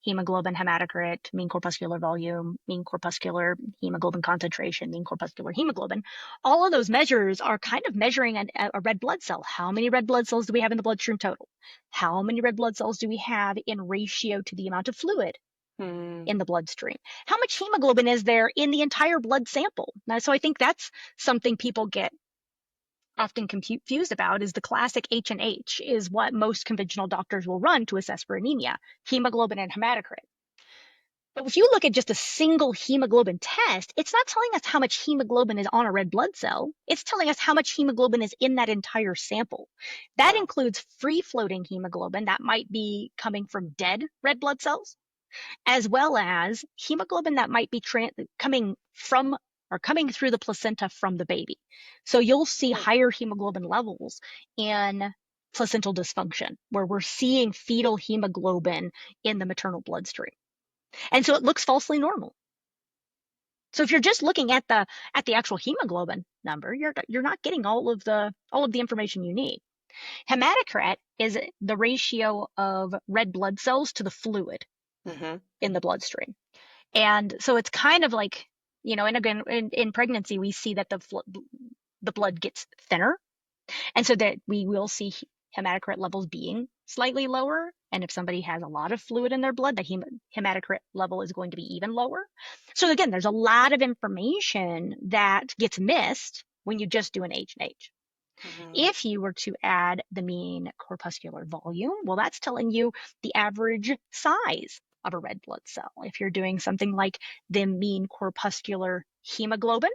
hemoglobin, hematocrit, mean corpuscular volume, mean corpuscular hemoglobin concentration, mean corpuscular hemoglobin. All of those measures are kind of measuring a red blood cell. How many red blood cells do we have in the bloodstream total? How many red blood cells do we have in ratio to the amount of fluid in the bloodstream? How much hemoglobin is there in the entire blood sample? Now, so I think that's something people get often confused about, is the classic H&H is what most conventional doctors will run to assess for anemia, hemoglobin and hematocrit. But if you look at just a single hemoglobin test, it's not telling us how much hemoglobin is on a red blood cell. It's telling us how much hemoglobin is in that entire sample. That includes free-floating hemoglobin that might be coming from dead red blood cells, as well as hemoglobin that might be coming through the placenta from the baby. So you'll see higher hemoglobin levels in placental dysfunction, where we're seeing fetal hemoglobin in the maternal bloodstream. And so it looks falsely normal. So if you're just looking at the actual hemoglobin number, you're not getting all of the information you need. Hematocrit is the ratio of red blood cells to the fluid in the bloodstream. And so it's kind of like, and again, in pregnancy, we see that the blood gets thinner. And so that we will see hematocrit levels being slightly lower. And if somebody has a lot of fluid in their blood, the hematocrit level is going to be even lower. So again, there's a lot of information that gets missed when you just do an H&H. If you were to add the mean corpuscular volume, well, that's telling you the average size of a red blood cell. If you're doing something like the mean corpuscular hemoglobin,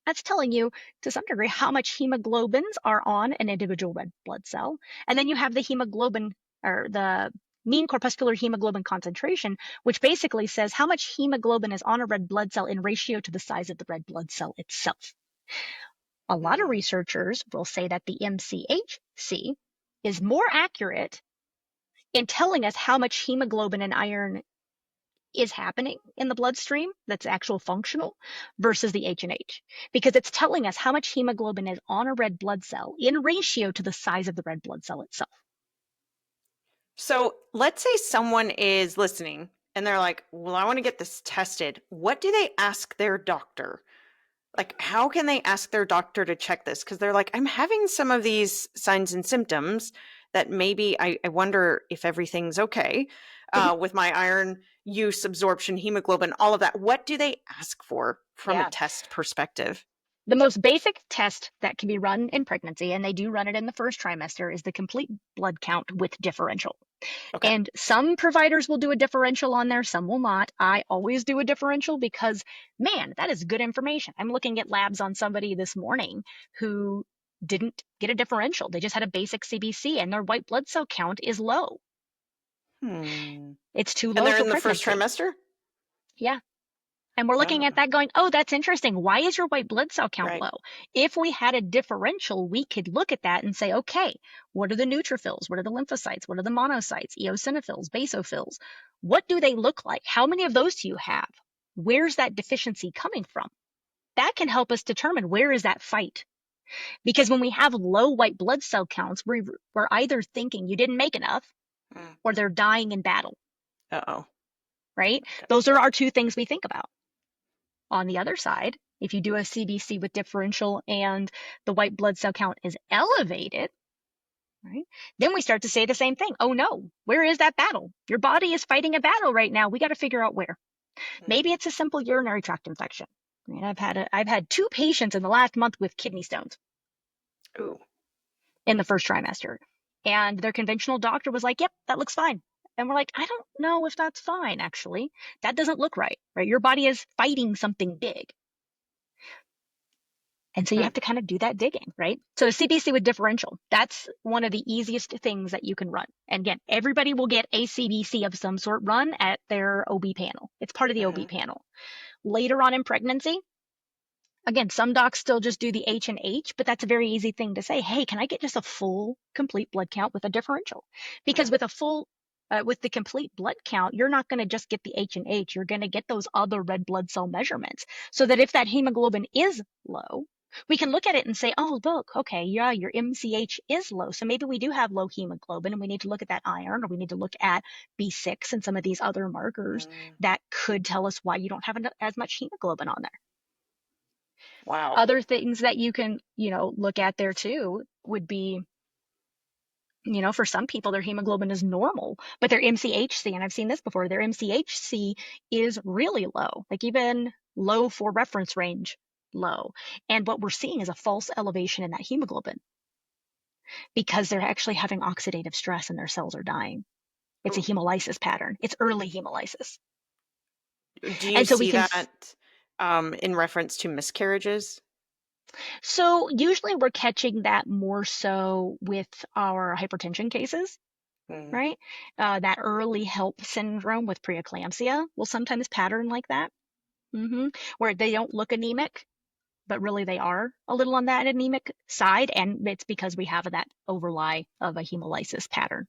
that's telling you to some degree how much hemoglobins are on an individual red blood cell. And then you have the hemoglobin, or the mean corpuscular hemoglobin concentration, which basically says how much hemoglobin is on a red blood cell in ratio to the size of the red blood cell itself. A lot of researchers will say that the MCHC is more accurate in telling us how much hemoglobin and iron is happening in the bloodstream that's actual functional versus the H&H, because it's telling us how much hemoglobin is on a red blood cell in ratio to the size of the red blood cell itself. So let's say someone is listening and they're like, well, I want to get this tested. What do they ask their doctor? Like, how can they ask their doctor to check this? Because they're like, I'm having some of these signs and symptoms that maybe I wonder if everything's okay with my iron use, absorption, hemoglobin, all of that. What do they ask for from a test perspective? The most basic test that can be run in pregnancy, and they do run it in the first trimester, is the complete blood count with differential. Okay. And some providers will do a differential on there, some will not. I always do a differential because, man, that is good information. I'm looking at labs on somebody this morning who didn't get a differential. They just had a basic CBC and their white blood cell count is low. It's too low. And they're for in the pregnancy. first trimester? Yeah. And we're looking at that going, oh, that's interesting. Why is your white blood cell count low? If we had a differential, we could look at that and say, okay, what are the neutrophils? What are the lymphocytes? What are the monocytes, eosinophils, basophils? What do they look like? How many of those do you have? Where's that deficiency coming from? That can help us determine where is that fight. Because when we have low white blood cell counts, we're either thinking you didn't make enough or they're dying in battle. Right? Okay. Those are our two things we think about. On the other side, if you do a CBC with differential and the white blood cell count is elevated, right, then we start to say the same thing. Oh no, where is that battle? Your body is fighting a battle right now. We got to figure out where. Maybe it's a simple urinary tract infection. I mean, I've had 2 patients in the last month with kidney stones. Ooh. In the first trimester. And their conventional doctor was like, yep, that looks fine. And we're like, I don't know if that's fine, actually. That doesn't look right? Your body is fighting something big. And so you have to kind of do that digging, right? So a CBC with differential, that's one of the easiest things that you can run. And again, everybody will get a CBC of some sort run at their OB panel. It's part of the OB panel. Later on in pregnancy, again, some docs still just do the H and H, but that's a very easy thing to say. Hey, can I get just a full, complete blood count with a differential? Because with a full, with the complete blood count, you're not going to just get the H and H. You're going to get those other red blood cell measurements, so that if that hemoglobin is low, we can look at it and say, oh, look, okay, yeah, your MCH is low. So maybe we do have low hemoglobin, and we need to look at that iron, or we need to look at B6 and some of these other markers that could tell us why you don't have as much hemoglobin on there. Wow. Other things that you can, look at there too would be, for some people, their hemoglobin is normal, but their MCHC, and I've seen this before, their MCHC is really low, like even low for reference range low. And what we're seeing is a false elevation in that hemoglobin because they're actually having oxidative stress and their cells are dying. It's a hemolysis pattern. It's early hemolysis. Do you see that in reference to miscarriages? So usually we're catching that more so with our hypertension cases, right? That early HELP syndrome with preeclampsia will sometimes pattern like that, where they don't look anemic, but really they are a little on that anemic side, and it's because we have that overlay of a hemolysis pattern.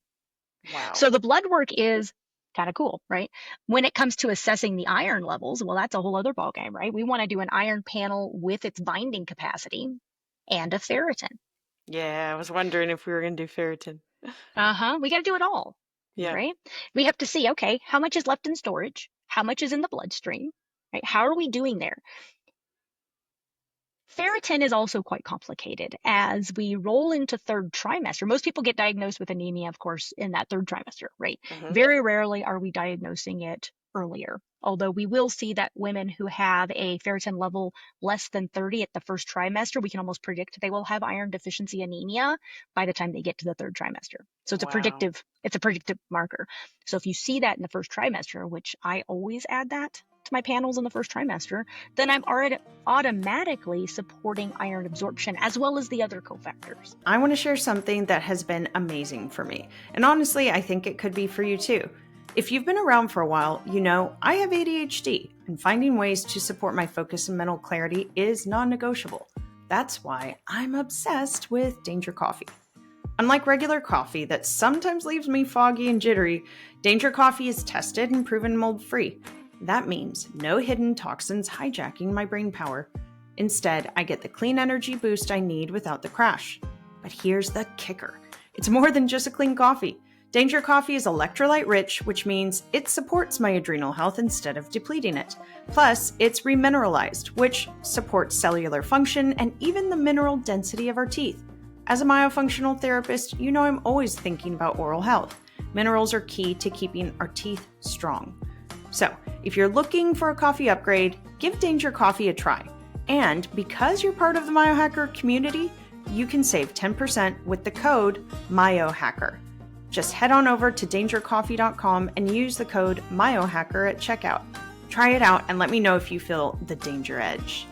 Wow. So the blood work is kind of cool, right? When it comes to assessing the iron levels, well, that's a whole other ballgame, right? We want to do an iron panel with its binding capacity and a ferritin. Yeah, I was wondering if we were going to do ferritin. We got to do it all, right? We have to see, okay, how much is left in storage? How much is in the bloodstream, right? How are we doing there? Ferritin is also quite complicated as we roll into third trimester. Most people get diagnosed with anemia, of course, in that third trimester, right? Very rarely are we diagnosing it earlier, although we will see that women who have a ferritin level less than 30 at the first trimester, we can almost predict they will have iron deficiency anemia by the time they get to the third trimester. So it's a predictive marker. So if you see that in the first trimester, which I always add that to my panels in the first trimester, then I'm already automatically supporting iron absorption as well as the other cofactors. I want to share something that has been amazing for me. And honestly, I think it could be for you too. If you've been around for a while, you know I have ADHD, and finding ways to support my focus and mental clarity is non-negotiable. That's why I'm obsessed with Danger Coffee. Unlike regular coffee that sometimes leaves me foggy and jittery, Danger Coffee is tested and proven mold-free. That means no hidden toxins hijacking my brain power. Instead, I get the clean energy boost I need without the crash. But here's the kicker. It's more than just a clean coffee. Danger Coffee is electrolyte rich, which means it supports my adrenal health instead of depleting it. Plus, it's remineralized, which supports cellular function and even the mineral density of our teeth. As a myofunctional therapist, you know I'm always thinking about oral health. Minerals are key to keeping our teeth strong. So, if you're looking for a coffee upgrade, give Danger Coffee a try. And because you're part of the Myohacker community, you can save 10% with the code Myohacker. Just head on over to dangercoffee.com and use the code Myohacker at checkout. Try it out and let me know if you feel the danger edge.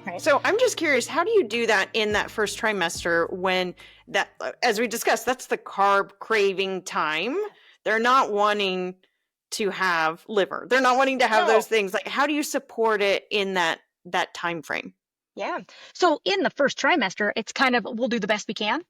Right. So I'm just curious, how do you do that in that first trimester when that, as we discussed, that's the carb craving time? They're not wanting to have liver. They're not wanting to have those things. Like, how do you support it in that time frame? Yeah. So in the first trimester, it's kind of, we'll do the best we can,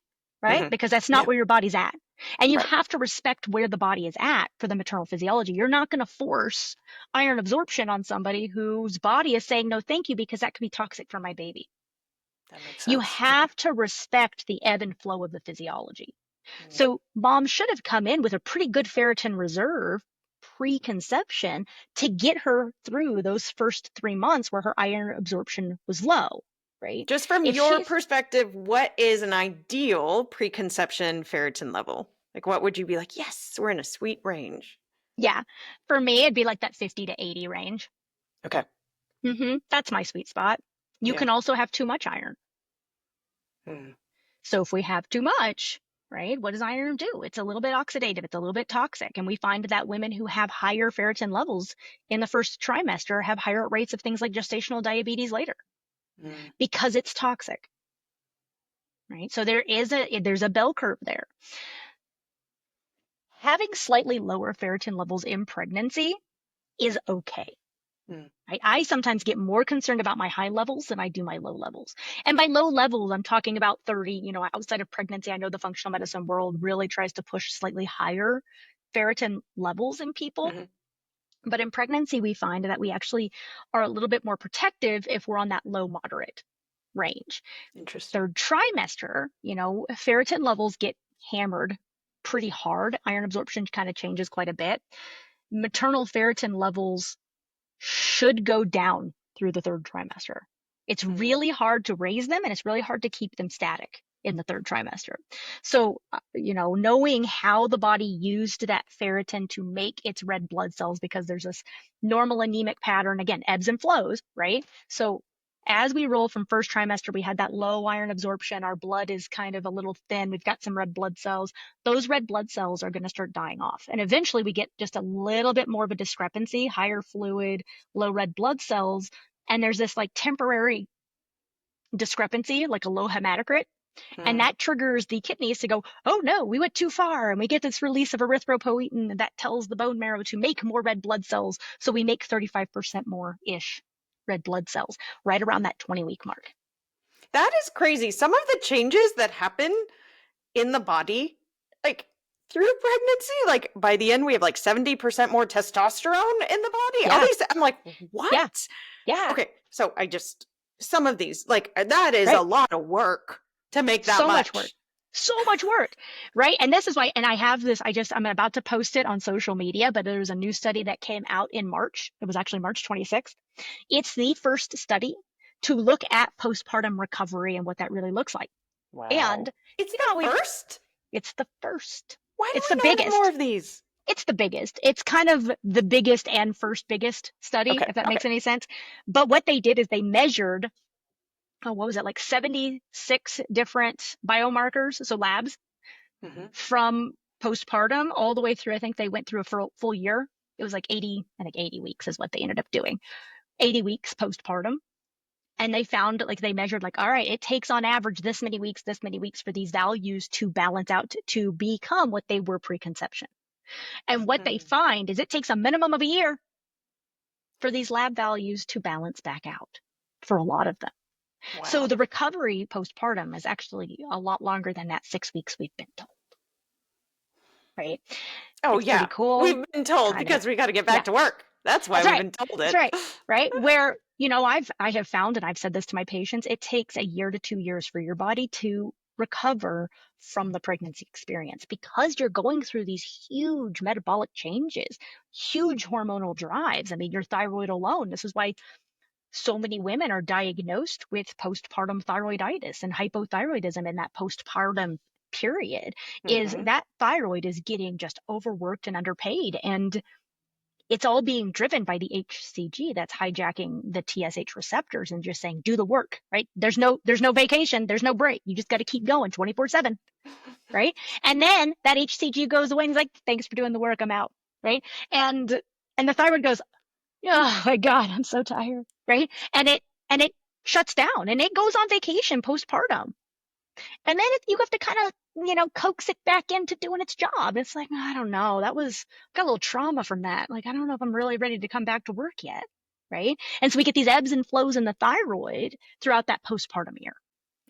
right? Because that's not where your body's at. And you have to respect where the body is at for the maternal physiology. You're not going to force iron absorption on somebody whose body is saying, no, thank you, because that could be toxic for my baby. That makes sense. You have to respect the ebb and flow of the physiology. So mom should have come in with a pretty good ferritin reserve preconception to get her through those first 3 months where her iron absorption was low, right? Just from your perspective, what is an ideal preconception ferritin level? Like, what would you be like, yes, we're in a sweet range? Yeah. For me, it'd be like that 50 to 80 range. Okay. That's my sweet spot. You can also have too much iron. So if we have too much, right, what does iron do? It's a little bit oxidative. It's a little bit toxic. And we find that women who have higher ferritin levels in the first trimester have higher rates of things like gestational diabetes later. Mm. because it's toxic, right? So there's a bell curve there. Having slightly lower ferritin levels in pregnancy is okay. Mm. I sometimes get more concerned about my high levels than I do my low levels. And by low levels, I'm talking about 30, outside of pregnancy. I know the functional medicine world really tries to push slightly higher ferritin levels in people. Mm-hmm. But in pregnancy, we find that we actually are a little bit more protective if we're on that low moderate range. Interesting. Third trimester, ferritin levels get hammered pretty hard. Iron absorption kind of changes quite a bit. Maternal ferritin levels should go down through the third trimester. It's really hard to raise them, and it's really hard to keep them static in the third trimester. So, knowing how the body used that ferritin to make its red blood cells, because there's this normal anemic pattern, again, ebbs and flows, right? So as we roll from first trimester, we had that low iron absorption. Our blood is kind of a little thin. We've got some red blood cells. Those red blood cells are going to start dying off. And eventually we get just a little bit more of a discrepancy, higher fluid, low red blood cells. And there's this like temporary discrepancy, like a low hematocrit. And that triggers the kidneys to go, oh no, we went too far. And we get this release of erythropoietin that tells the bone marrow to make more red blood cells. So we make 35% more-ish red blood cells right around that 20-week mark. That is crazy. Some of the changes that happen in the body, like through pregnancy, like by the end, we have like 70% more testosterone in the body. Yeah. All these, I'm like, what? Yeah. Okay. So some of these, like that is a lot of work to make that much. So much work, right? And this is why, and I have this, I'm about to post it on social media, but there was a new study that came out in March. It was actually March 26th. It's the first study to look at postpartum recovery and what that really looks like. Wow. And it's the first? It's the first. Why do it's we the not biggest. Have more of these? It's the biggest. It's kind of the biggest and first biggest study, if that makes any sense. But what they did is they measured, like 76 different biomarkers, so labs, from postpartum all the way through. I think they went through a full year. It was like 80 weeks is what they ended up doing. 80 weeks postpartum. And they found, they measured, all right, it takes on average this many weeks for these values to balance out to become what they were preconception. And what they find is it takes a minimum of a year for these lab values to balance back out for a lot of them. Wow. So the recovery postpartum is actually a lot longer than that 6 weeks we've been told. Right? Oh, it's pretty cool. We've been told because we got to get back to work. That's why we've been told it. That's right. Where, I have found, and I've said this to my patients, it takes a year to 2 years for your body to recover from the pregnancy experience because you're going through these huge metabolic changes, huge hormonal drives. I mean, your thyroid alone, this is why so many women are diagnosed with postpartum thyroiditis and hypothyroidism in that postpartum period, is that thyroid is getting just overworked and underpaid. And it's all being driven by the HCG that's hijacking the TSH receptors and just saying, do the work, right? There's no vacation. There's no break. You just got to keep going 24/7, right? And then that HCG goes away and he's like, thanks for doing the work. I'm out, right? And the thyroid goes, oh my God, I'm so tired, right? And it shuts down and it goes on vacation postpartum. And then you have to kind of, coax it back into doing its job. It's like, I don't know. Got a little trauma from that. I don't know if I'm really ready to come back to work yet. Right. And so we get these ebbs and flows in the thyroid throughout that postpartum year.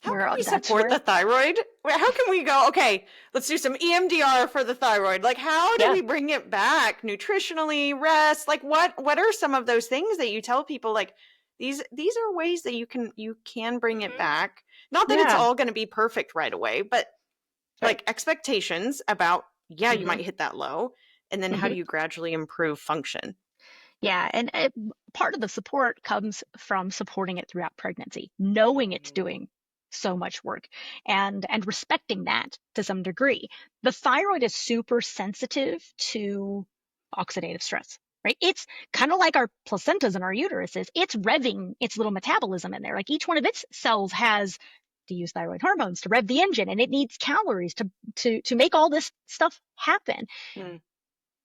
How can we support the thyroid? How can we go, okay, let's do some EMDR for the thyroid. How do we bring it back nutritionally, rest? What are some of those things that you tell people? These are ways that you can bring it back. Not that it's all going to be perfect right away, but expectations about, you might hit that low. And then how do you gradually improve function? Yeah. And part of the support comes from supporting it throughout pregnancy, knowing it's doing so much work and respecting that to some degree. The thyroid is super sensitive to oxidative stress. Right? It's kind of like our placentas and our uteruses. It's revving its little metabolism in there. Each one of its cells has to use thyroid hormones to rev the engine, and it needs calories to make all this stuff happen.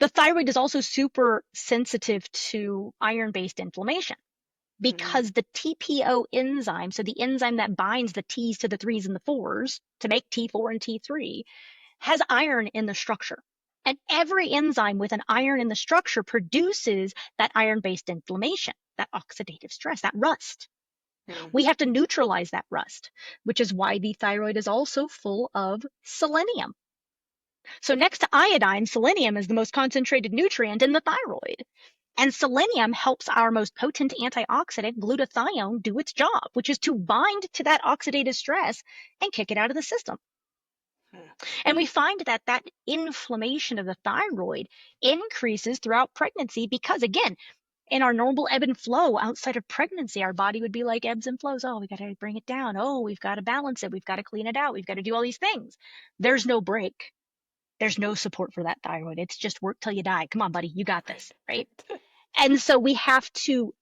The thyroid is also super sensitive to iron-based inflammation because the TPO enzyme, so the enzyme that binds the T's to the 3's and the 4's to make T4 and T3, has iron in the structure. And every enzyme with an iron in the structure produces that iron-based inflammation, that oxidative stress, that rust. We have to neutralize that rust, which is why the thyroid is also full of selenium. So next to iodine, selenium is the most concentrated nutrient in the thyroid. And selenium helps our most potent antioxidant, glutathione, do its job, which is to bind to that oxidative stress and kick it out of the system. And we find that that inflammation of the thyroid increases throughout pregnancy because, again, in our normal ebb and flow outside of pregnancy, our body would be like ebbs and flows. Oh, we got to bring it down. Oh, we've got to balance it. We've got to clean it out. We've got to do all these things. There's no break. There's no support for that thyroid. It's just work till you die. Come on, buddy. You got this, right? And so we have to,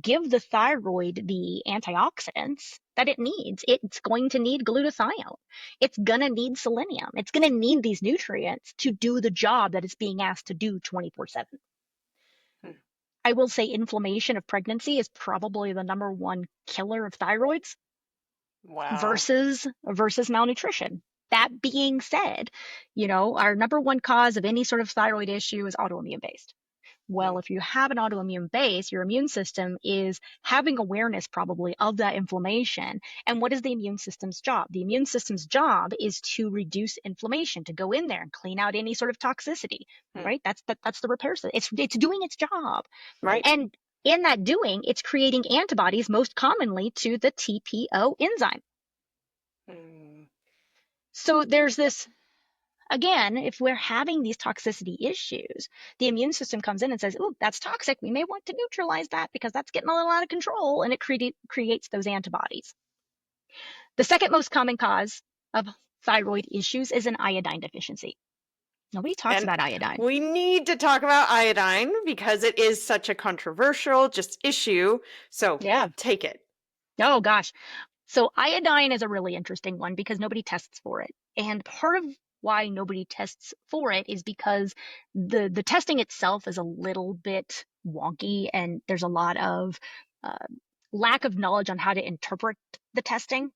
give the thyroid the antioxidants that it needs. It's going to need glutathione. It's going to need selenium. It's going to need these nutrients to do the job that it's being asked to do 24/7. I will say inflammation of pregnancy is probably the number one killer of thyroids. Wow. versus malnutrition. That being said, our number one cause of any sort of thyroid issue is autoimmune based. Well, if you have an autoimmune base, your immune system is having awareness probably of that inflammation. And what is the immune system's job? The immune system's job is to reduce inflammation, to go in there and clean out any sort of toxicity, right? That's the repair system. It's doing its job. Right. And in that doing, it's creating antibodies most commonly to the TPO enzyme. So there's this, again, if we're having these toxicity issues, the immune system comes in and says, oh, that's toxic. We may want to neutralize that because that's getting a little out of control. And it creates those antibodies. The second most common cause of thyroid issues is an iodine deficiency. Nobody talks about iodine. We need to talk about iodine because it is such a controversial issue. So take it. Oh, gosh. So iodine is a really interesting one because nobody tests for it. And part of why nobody tests for it is because the testing itself is a little bit wonky, and there's a lot of lack of knowledge on how to interpret the testing.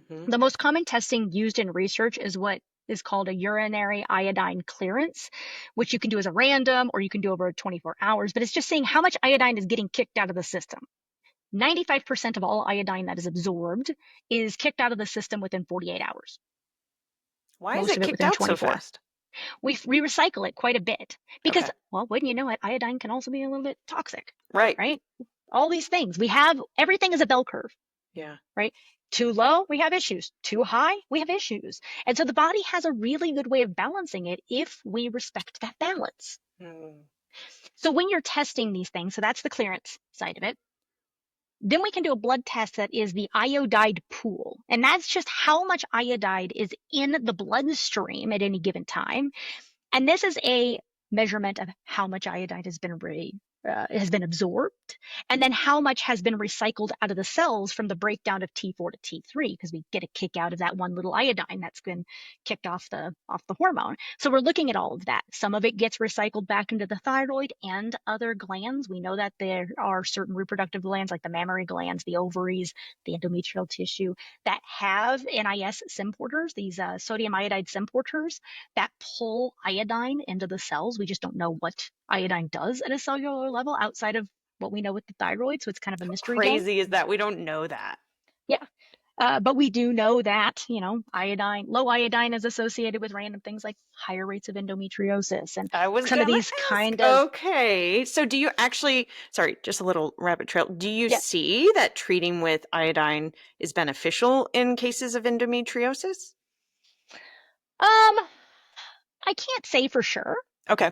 The most common testing used in research is what is called a urinary iodine clearance, which you can do as a random or you can do over 24 hours, but it's just saying how much iodine is getting kicked out of the system. 95% of all iodine that is absorbed is kicked out of the system within 48 hours. Why is it kicked out so fast? We recycle it quite a bit because, well, wouldn't you know it, iodine can also be a little bit toxic. Right? All these things. Everything is a bell curve. Yeah. Right? Too low, we have issues. Too high, we have issues. And so the body has a really good way of balancing it if we respect that balance. So when you're testing these things, so that's the clearance side of it. Then we can do a blood test that is the iodide pool. And that's just how much iodide is in the bloodstream at any given time. And this is a measurement of how much iodide has been absorbed, and then how much has been recycled out of the cells from the breakdown of T4 to T3, because we get a kick out of that one little iodine that's been kicked off the hormone. So we're looking at all of that. Some of it gets recycled back into the thyroid and other glands. We know that there are certain reproductive glands like the mammary glands, the ovaries, the endometrial tissue that have NIS symporters, these sodium iodide symporters that pull iodine into the cells. We just don't know what iodine does at a cellular level outside of what we know with the thyroid. So it's kind of a mystery. Crazy is that we don't know that. Yeah. But we do know that, low iodine is associated with random things like higher rates of endometriosis and some of these kind of. Okay. So do you actually, sorry, just a little rabbit trail. Do you see that treating with iodine is beneficial in cases of endometriosis? I can't say for sure. Okay.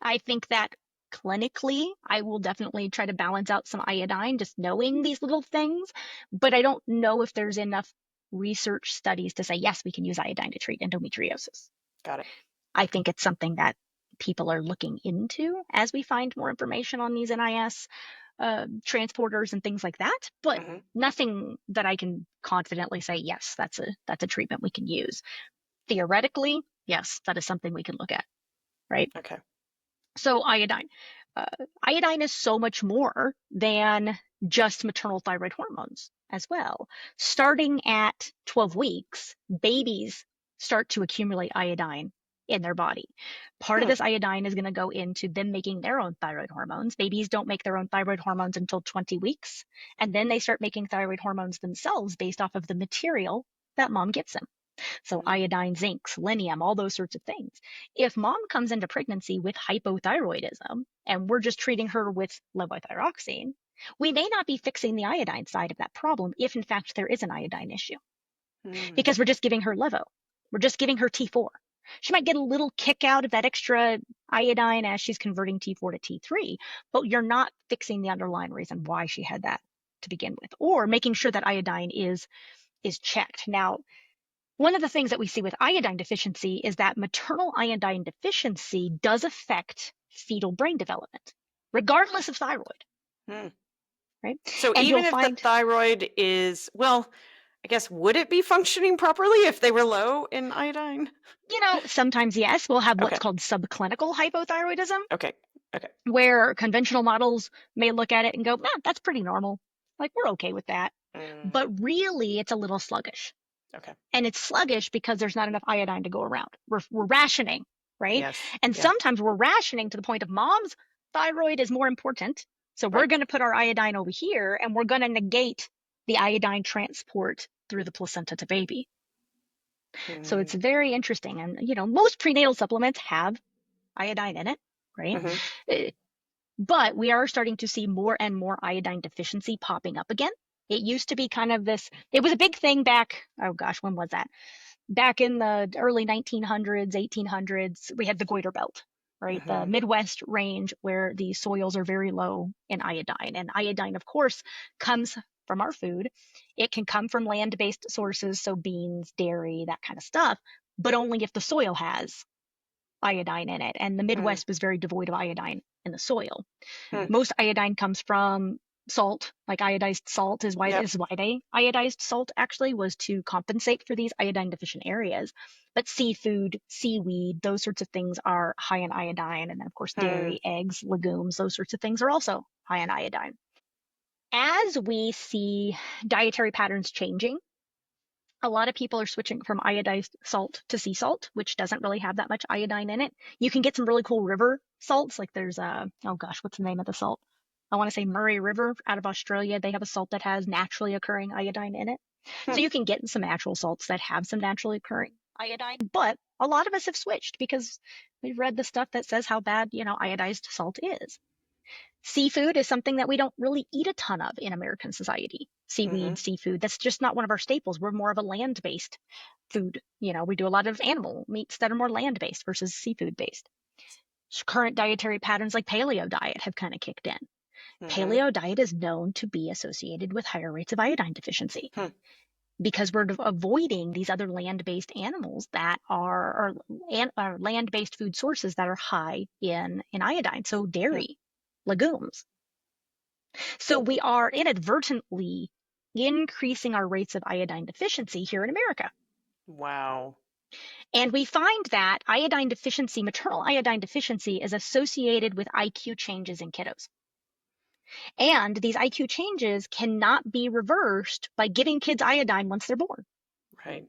I think that clinically, I will definitely try to balance out some iodine, just knowing these little things. But I don't know if there's enough research studies to say, yes, we can use iodine to treat endometriosis. Got it. I think it's something that people are looking into as we find more information on these NIS transporters and things like that. But nothing that I can confidently say, yes, that's a treatment we can use. Theoretically, yes, that is something we can look at. Right? Okay. So iodine. iodine is so much more than just maternal thyroid hormones as well. Starting at 12 weeks, babies start to accumulate iodine in their body. Part of this iodine is going to go into them making their own thyroid hormones. Babies don't make their own thyroid hormones until 20 weeks, and then they start making thyroid hormones themselves based off of the material that mom gives them. So iodine, zinc, selenium, all those sorts of things. If mom comes into pregnancy with hypothyroidism and we're just treating her with levothyroxine, we may not be fixing the iodine side of that problem if in fact there is an iodine issue, because we're just giving her levo. We're just giving her T4. She might get a little kick out of that extra iodine as she's converting T4 to T3, but you're not fixing the underlying reason why she had that to begin with, or making sure that iodine is checked. Now, one of the things that we see with iodine deficiency is that maternal iodine deficiency does affect fetal brain development, regardless of thyroid. Right? So and even if the thyroid is, well, I guess, would it be functioning properly if they were low in iodine? Sometimes yes. We'll have what's called subclinical hypothyroidism. Okay. Where conventional models may look at it and go, that's pretty normal. Like, we're okay with that. But really, it's a little sluggish. Okay. And it's sluggish because there's not enough iodine to go around. We're rationing, right? Yes. And sometimes we're rationing to the point of mom's thyroid is more important. So we're going to put our iodine over here, and we're going to negate the iodine transport through the placenta to baby. So it's very interesting. And, most prenatal supplements have iodine in it, right? But we are starting to see more and more iodine deficiency popping up again. It used to be kind of this, it was a big thing back, when was that? Back in the early 1900s, 1800s, we had the goiter belt, right? The Midwest range where the soils are very low in iodine. And iodine, of course, comes from our food. It can come from land-based sources, so beans, dairy, that kind of stuff, but only if the soil has iodine in it. And the Midwest was very devoid of iodine in the soil. Most iodine comes from salt, like iodized salt is why iodized salt actually was to compensate for these iodine deficient areas. But seafood, seaweed, those sorts of things are high in iodine. And then of course, dairy, eggs, legumes, those sorts of things are also high in iodine. As we see dietary patterns changing, a lot of people are switching from iodized salt to sea salt, which doesn't really have that much iodine in it. You can get some really cool river salts. Like there's what's the name of the salt? I want to say Murray River out of Australia. They have a salt that has naturally occurring iodine in it. So you can get some natural salts that have some naturally occurring iodine. But a lot of us have switched because we've read the stuff that says how bad, iodized salt is. Seafood is something that we don't really eat a ton of in American society. Seaweed, seafood, that's just not one of our staples. We're more of a land-based food. We do a lot of animal meats that are more land-based versus seafood-based. Current dietary patterns like paleo diet have kind of kicked in. Paleo diet is known to be associated with higher rates of iodine deficiency because we're avoiding these other land-based animals that are land-based food sources that are high in iodine. So dairy, legumes. So we are inadvertently increasing our rates of iodine deficiency here in America. Wow. And we find that iodine deficiency, maternal iodine deficiency, is associated with IQ changes in kiddos. And these IQ changes cannot be reversed by giving kids iodine once they're born. Right.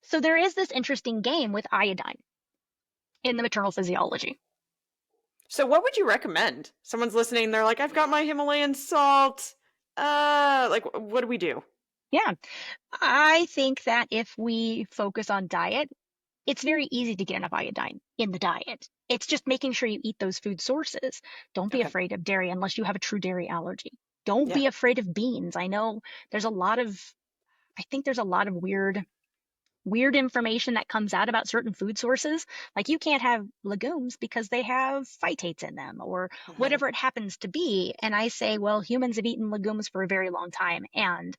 So there is this interesting game with iodine in the maternal physiology. So what would you recommend? Someone's listening, they're like, I've got my Himalayan salt. What do we do? Yeah, I think that if we focus on diet, it's very easy to get enough iodine in the diet. It's just making sure you eat those food sources. Don't be afraid of dairy unless you have a true dairy allergy. Don't be afraid of beans. I know there's a lot of weird information that comes out about certain food sources. Like you can't have legumes because they have phytates in them or whatever it happens to be. And I say, well, humans have eaten legumes for a very long time. And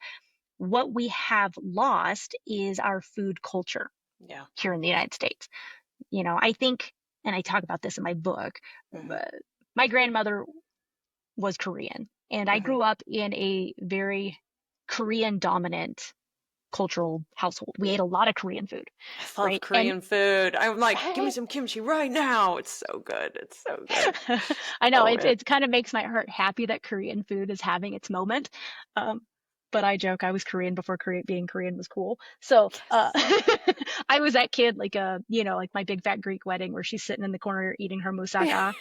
what we have lost is our food culture here in the United States. I think, and I talk about this in my book, my grandmother was Korean, and I grew up in a very Korean dominant cultural household. We ate a lot of Korean food, I love right? And Korean food. I'm like, give me some kimchi right now. It's so good. It's so good. I know Oh man. it kind of makes my heart happy that Korean food is having its moment. Um, but I joke I was Korean before being Korean was cool. So I was that kid like like my big fat Greek wedding where she's sitting in the corner eating her Yeah. moussaka.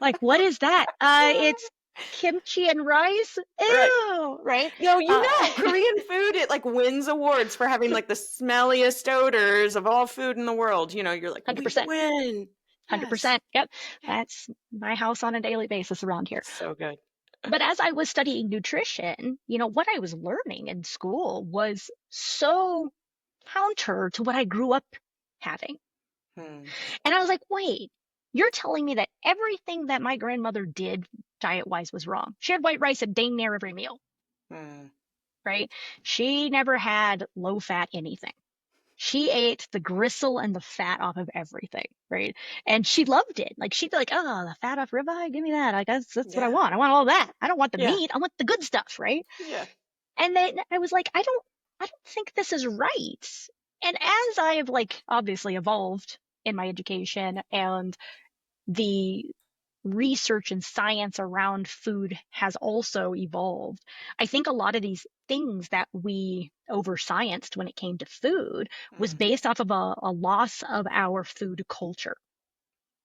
Like, what is that? It's kimchi and rice. Right. Ew, right? You know, Korean food, it like wins awards for having like the smelliest odors of all food in the world. You're like, we 100%. win. Yes. 100%. Yep. That's my house on a daily basis around here. So good. But as I was studying nutrition, what I was learning in school was so counter to what I grew up having. Hmm. And I was like, wait, you're telling me that everything that my grandmother did diet-wise was wrong. She had white rice at dang near every meal, Hmm. right? She never had low-fat anything. She ate the gristle and the fat off of everything, right? And she loved it. Like she'd be like, "Oh, the fat off ribeye, give me that. Like that's what I Yeah. want. I want all that. I don't want the Yeah. meat. I want the good stuff, right?" Yeah. And then I was like, I don't think this is right. And as I have like obviously evolved in my education and the research and science around food has also evolved. I think a lot of these things that we over scienced when it came to food was Hmm. based off of a loss of our food culture,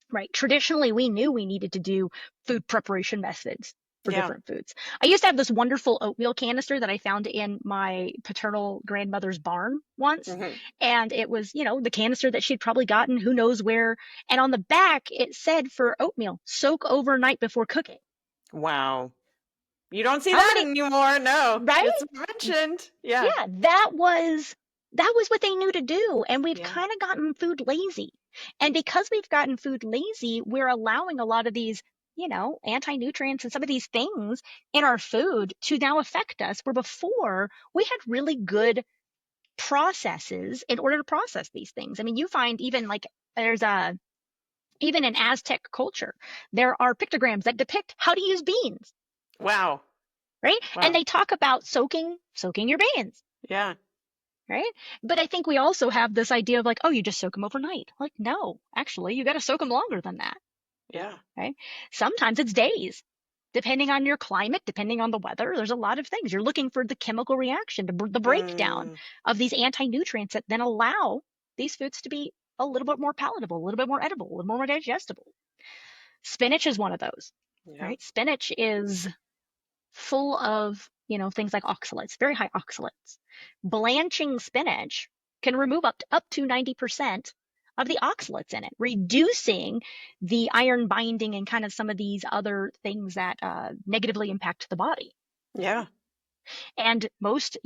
right? Traditionally, we knew we needed to do food preparation methods for Yeah. different foods. I used to have this wonderful oatmeal canister that I found in my paternal grandmother's barn once. Hmm. And it was, the canister that she'd probably gotten who knows where. And on the back, it said for oatmeal, soak overnight before cooking. Wow. You don't see How that many, anymore. No, right? it's mentioned. Yeah. Yeah, that was what they knew to do. And we've Yeah. kind of gotten food lazy. And because we've gotten food lazy, we're allowing a lot of these, anti-nutrients and some of these things in our food to now affect us, where before we had really good processes in order to process these things. I mean, you find even like there's even in Aztec culture, there are pictograms that depict how to use beans, Wow. right? And Wow. they talk about soaking your beans. Yeah. Right? But I think we also have this idea of like, oh, you just soak them overnight. Like, no, actually, you got to soak them longer than that. Yeah. Right? Sometimes it's days, depending on your climate, depending on the weather. There's a lot of things. You're looking for the chemical reaction, the breakdown Mm. of these anti-nutrients that then allow these foods to be a little bit more palatable, a little bit more edible, a little more digestible. Spinach is one of those, Yeah. right? Spinach is full of, things like oxalates, very high oxalates. Blanching spinach can remove up to 90% of the oxalates in it, reducing the iron binding and kind of some of these other things that negatively impact the body. Yeah. And most,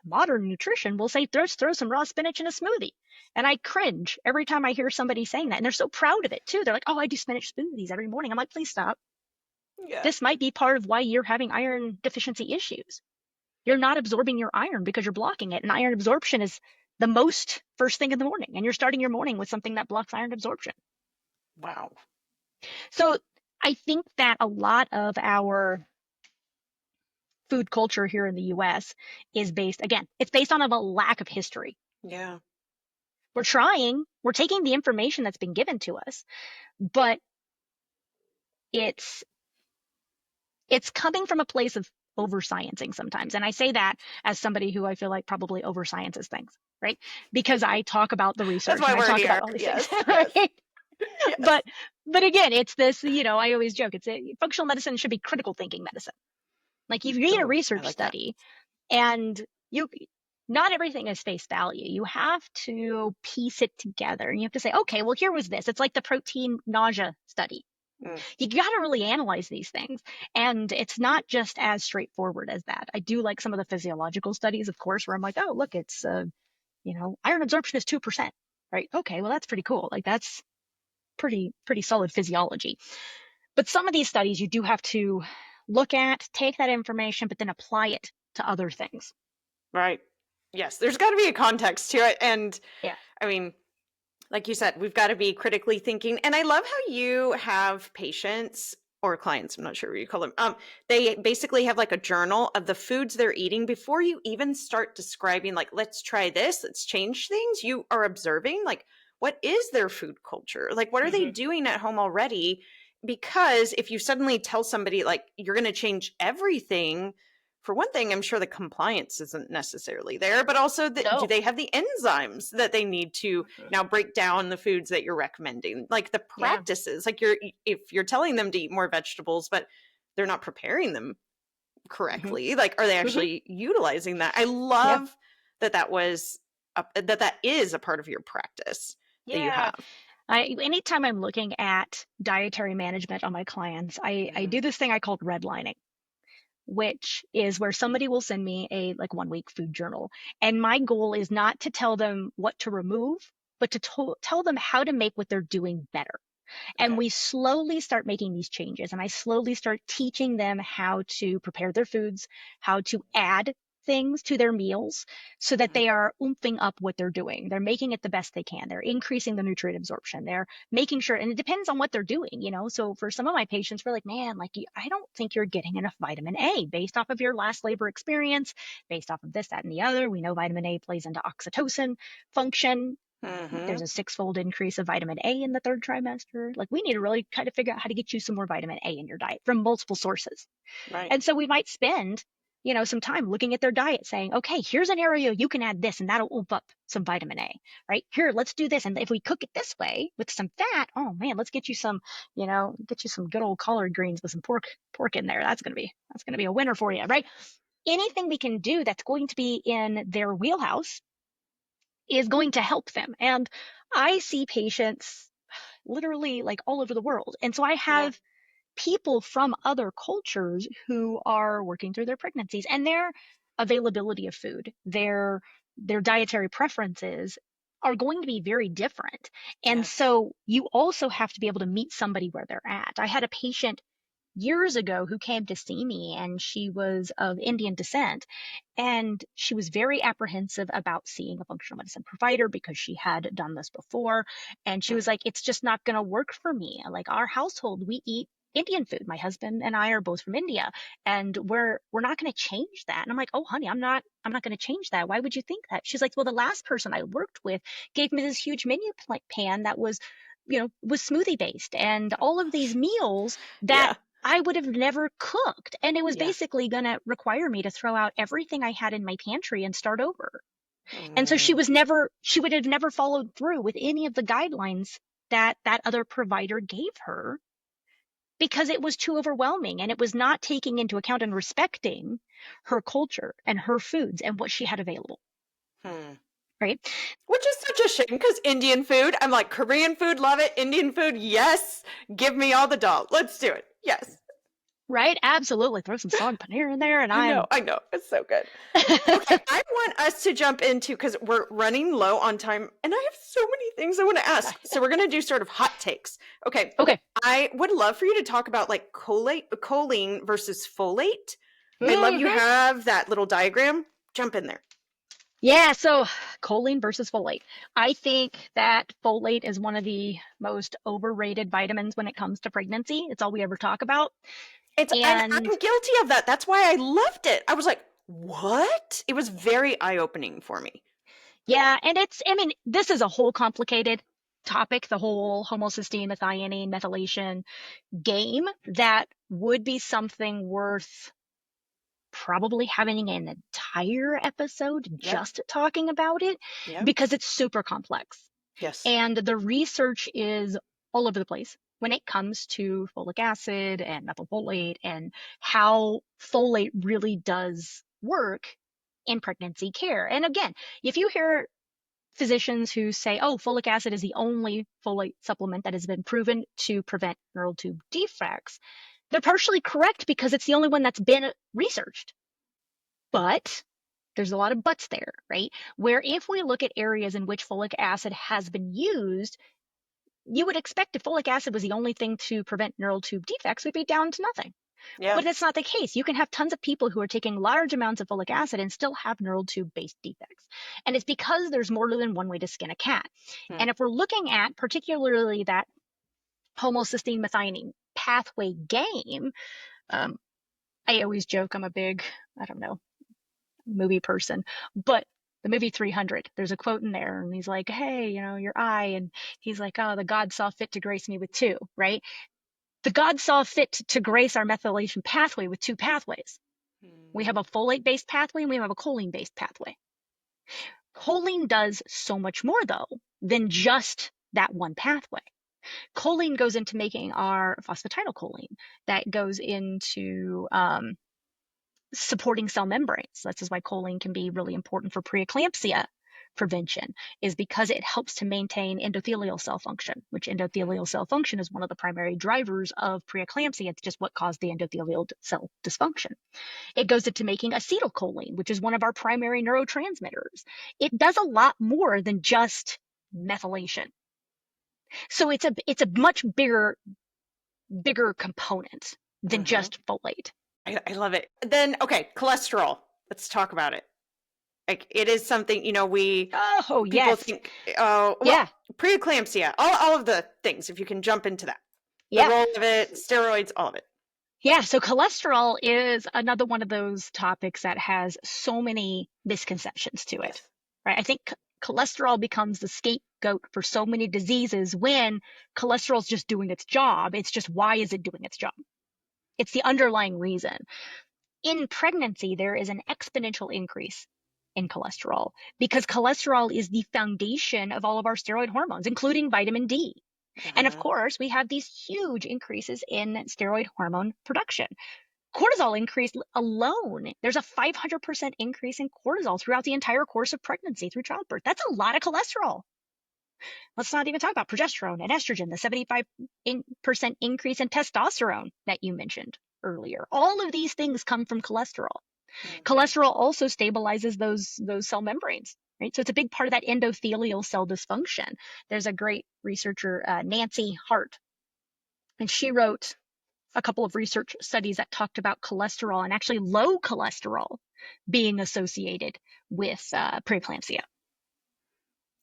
modern nutrition will say throw some raw spinach in a smoothie. And I cringe every time I hear somebody saying that. And they're so proud of it too. They're like, oh, I do spinach smoothies every morning. I'm like, please stop. Yeah. This might be part of why you're having iron deficiency issues. You're not absorbing your iron because you're blocking it. And iron absorption is the most first thing in the morning. And you're starting your morning with something that blocks iron absorption. Wow. So I think that a lot of our food culture here in the US is it's based on a lack of history. Yeah. We're taking the information that's been given to us, but it's coming from a place of over sciencing sometimes. And I say that as somebody who I feel like probably over sciences things, right? Because I talk about the That's research why and I we're talk about here. all these Yes. things, Yes. right? Yes. But again, it's this, I always joke, functional medicine should be critical thinking medicine. Like you read a Oh, I research like that. study and not everything is face value. You have to piece it together and you have to say, okay, well, here was this. It's like the protein nausea study. Mm. You got to really analyze these things. And it's not just as straightforward as that. I do like some of the physiological studies, of course, where I'm like, oh, look, it's, iron absorption is 2%, right? Okay, well, that's pretty cool. Like that's pretty solid physiology. But some of these studies you do have to look at, take that information, but then apply it to other things. Right. Yes. There's got to be a context to it. And Yeah. I mean, like you said, we've got to be critically thinking. And I love how you have patients or clients, I'm not sure what you call them, they basically have like a journal of the foods they're eating before you even start describing, like, let's try this, let's change things. You are observing, like, what is their food culture? Like, what are they doing at home already? Because if you suddenly tell somebody, like, you're going to change everything, for one thing, I'm sure the compliance isn't necessarily there, but also do they have the enzymes that they need to now break down the foods that you're recommending? Like the practices, like if you're telling them to eat more vegetables, but they're not preparing them correctly, like, are they actually utilizing that? I love that was that is a part of your practice that you have. Anytime I'm looking at dietary management on my clients, I do this thing I call redlining, which is where somebody will send me a like 1 week food journal. And my goal is not to tell them what to remove, but to tell them how to make what they're doing better. And we slowly start making these changes. And I slowly start teaching them how to prepare their foods, how to add things to their meals so that they are oomping up what they're doing. They're making it the best they can. They're increasing the nutrient absorption. They're making sure, and it depends on what they're doing, you know? So for some of my patients, we're like, man, like, I don't think you're getting enough vitamin A based off of your last labor experience, based off of this, that, and the other. We know vitamin A plays into oxytocin function. There's a 6-fold increase of vitamin A in the 3rd trimester. Like, we need to really try to figure out how to get you some more vitamin A in your diet from multiple sources. Right. And so we might spend, you know, some time looking at their diet saying, okay, here's an area you can add this and that'll oomph up some vitamin A, right? Here, let's do this. And if we cook it this way with some fat, oh man, let's get you some, you know, get you some good old collard greens with some pork in there. That's going to be a winner for you, right? Anything we can do that's going to be in their wheelhouse is going to help them. And I see patients literally like all over the world. And so I have people from other cultures who are working through their pregnancies, and their availability of food, their dietary preferences are going to be very different. And so you also have to be able to meet somebody where they're at. I had a patient years ago who came to see me, and she was of Indian descent, and she was very apprehensive about seeing a functional medicine provider because she had done this before. And she was like, it's just not going to work for me. Like, our household, we eat Indian food. My husband and I are both from India, and we're not going to change that. And I'm like, oh honey, I'm not going to change that. Why would you think that? She's like, well, the last person I worked with gave me this huge menu pan that was, you know, was smoothie based and all of these meals that I would have never cooked. And it was basically going to require me to throw out everything I had in my pantry and start over. And so she would have never followed through with any of the guidelines that other provider gave her, because it was too overwhelming, and it was not taking into account and respecting her culture and her foods and what she had available. Right? Which is such a shame, because Indian food, I'm like, Korean food, love it. Indian food, yes. Give me all the dal. Let's do it. Yes. Right? Absolutely. Throw some sag paneer in there, and I know. It's so good. Okay, I want us to jump into, because we're running low on time, and I have so many things I want to ask. So we're going to do sort of hot takes. Okay. I would love for you to talk about like choline versus folate. I love you have that little diagram. Jump in there. Yeah, so choline versus folate. I think that folate is one of the most overrated vitamins when it comes to pregnancy. It's all we ever talk about. And I'm guilty of that. That's why I loved it. I was like, what? It was very eye-opening for me. Yeah, and this is a whole complicated topic, the whole homocysteine, methionine, methylation game, that would be something worth probably having an entire episode just talking about it, because it's super complex. Yes. And the research is all over the place when it comes to folic acid and methylfolate and how folate really does work in pregnancy care. And again, if you hear physicians who say, oh, folic acid is the only folate supplement that has been proven to prevent neural tube defects, they're partially correct, because it's the only one that's been researched. But there's a lot of buts there, right? Where if we look at areas in which folic acid has been used, you would expect if folic acid was the only thing to prevent neural tube defects, we'd be down to nothing. Yeah. But that's not the case. You can have tons of people who are taking large amounts of folic acid and still have neural tube based defects. And it's because there's more than one way to skin a cat. And if we're looking at particularly that homocysteine methionine pathway game. I always joke I'm a big, I don't know, movie person, but the movie 300, there's a quote in there, and he's like, hey, your eye, and he's like, oh, the God saw fit to grace me with two, right? The God saw fit to grace our methylation pathway with two pathways. We have a folate-based pathway and we have a choline-based pathway. Choline does so much more, though, than just that one pathway. Choline goes into making our phosphatidylcholine that goes into supporting cell membranes. That's why choline can be really important for preeclampsia prevention, is because it helps to maintain endothelial cell function, which endothelial cell function is one of the primary drivers of preeclampsia. It's just what caused the endothelial cell dysfunction. It goes into making acetylcholine, which is one of our primary neurotransmitters. It does a lot more than just methylation. So it's a much bigger component than just folate. I love it. Then, okay, cholesterol. Let's talk about it. Like, it is something, people think, preeclampsia, all of the things, if you can jump into that. The role of it, steroids, all of it. Yeah, so cholesterol is another one of those topics that has so many misconceptions to it, right? I think cholesterol becomes the scapegoat for so many diseases when cholesterol is just doing its job. It's just, why is it doing its job? It's the underlying reason. In pregnancy, there is an exponential increase in cholesterol because cholesterol is the foundation of all of our steroid hormones, including vitamin D. And of course, we have these huge increases in steroid hormone production. Cortisol increase alone, there's a 500% increase in cortisol throughout the entire course of pregnancy through childbirth. That's a lot of cholesterol. Let's not even talk about progesterone and estrogen, the 75% increase in testosterone that you mentioned earlier. All of these things come from cholesterol. Cholesterol also stabilizes those cell membranes, right? So it's a big part of that endothelial cell dysfunction. There's a great researcher, Nancy Hart, and she wrote a couple of research studies that talked about cholesterol and actually low cholesterol being associated with preeclampsia.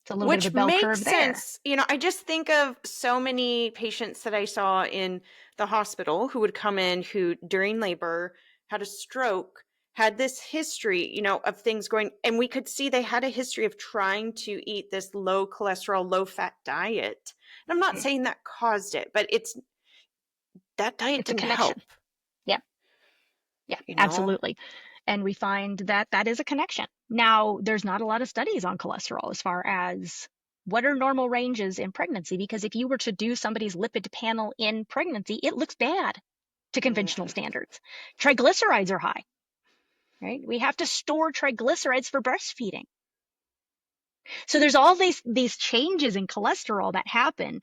It's a little bit of a bell curve there. Which makes sense. I just think of so many patients that I saw in the hospital who would come in who during labor had a stroke, had this history, of things going, and we could see they had a history of trying to eat this low cholesterol, low fat diet. And I'm not saying that caused it, but that diet didn't help. Yeah. Yeah, absolutely. And we find that is a connection. Now, there's not a lot of studies on cholesterol as far as what are normal ranges in pregnancy, because if you were to do somebody's lipid panel in pregnancy, it looks bad to conventional standards. Triglycerides are high, right? We have to store triglycerides for breastfeeding. So there's all these changes in cholesterol that happen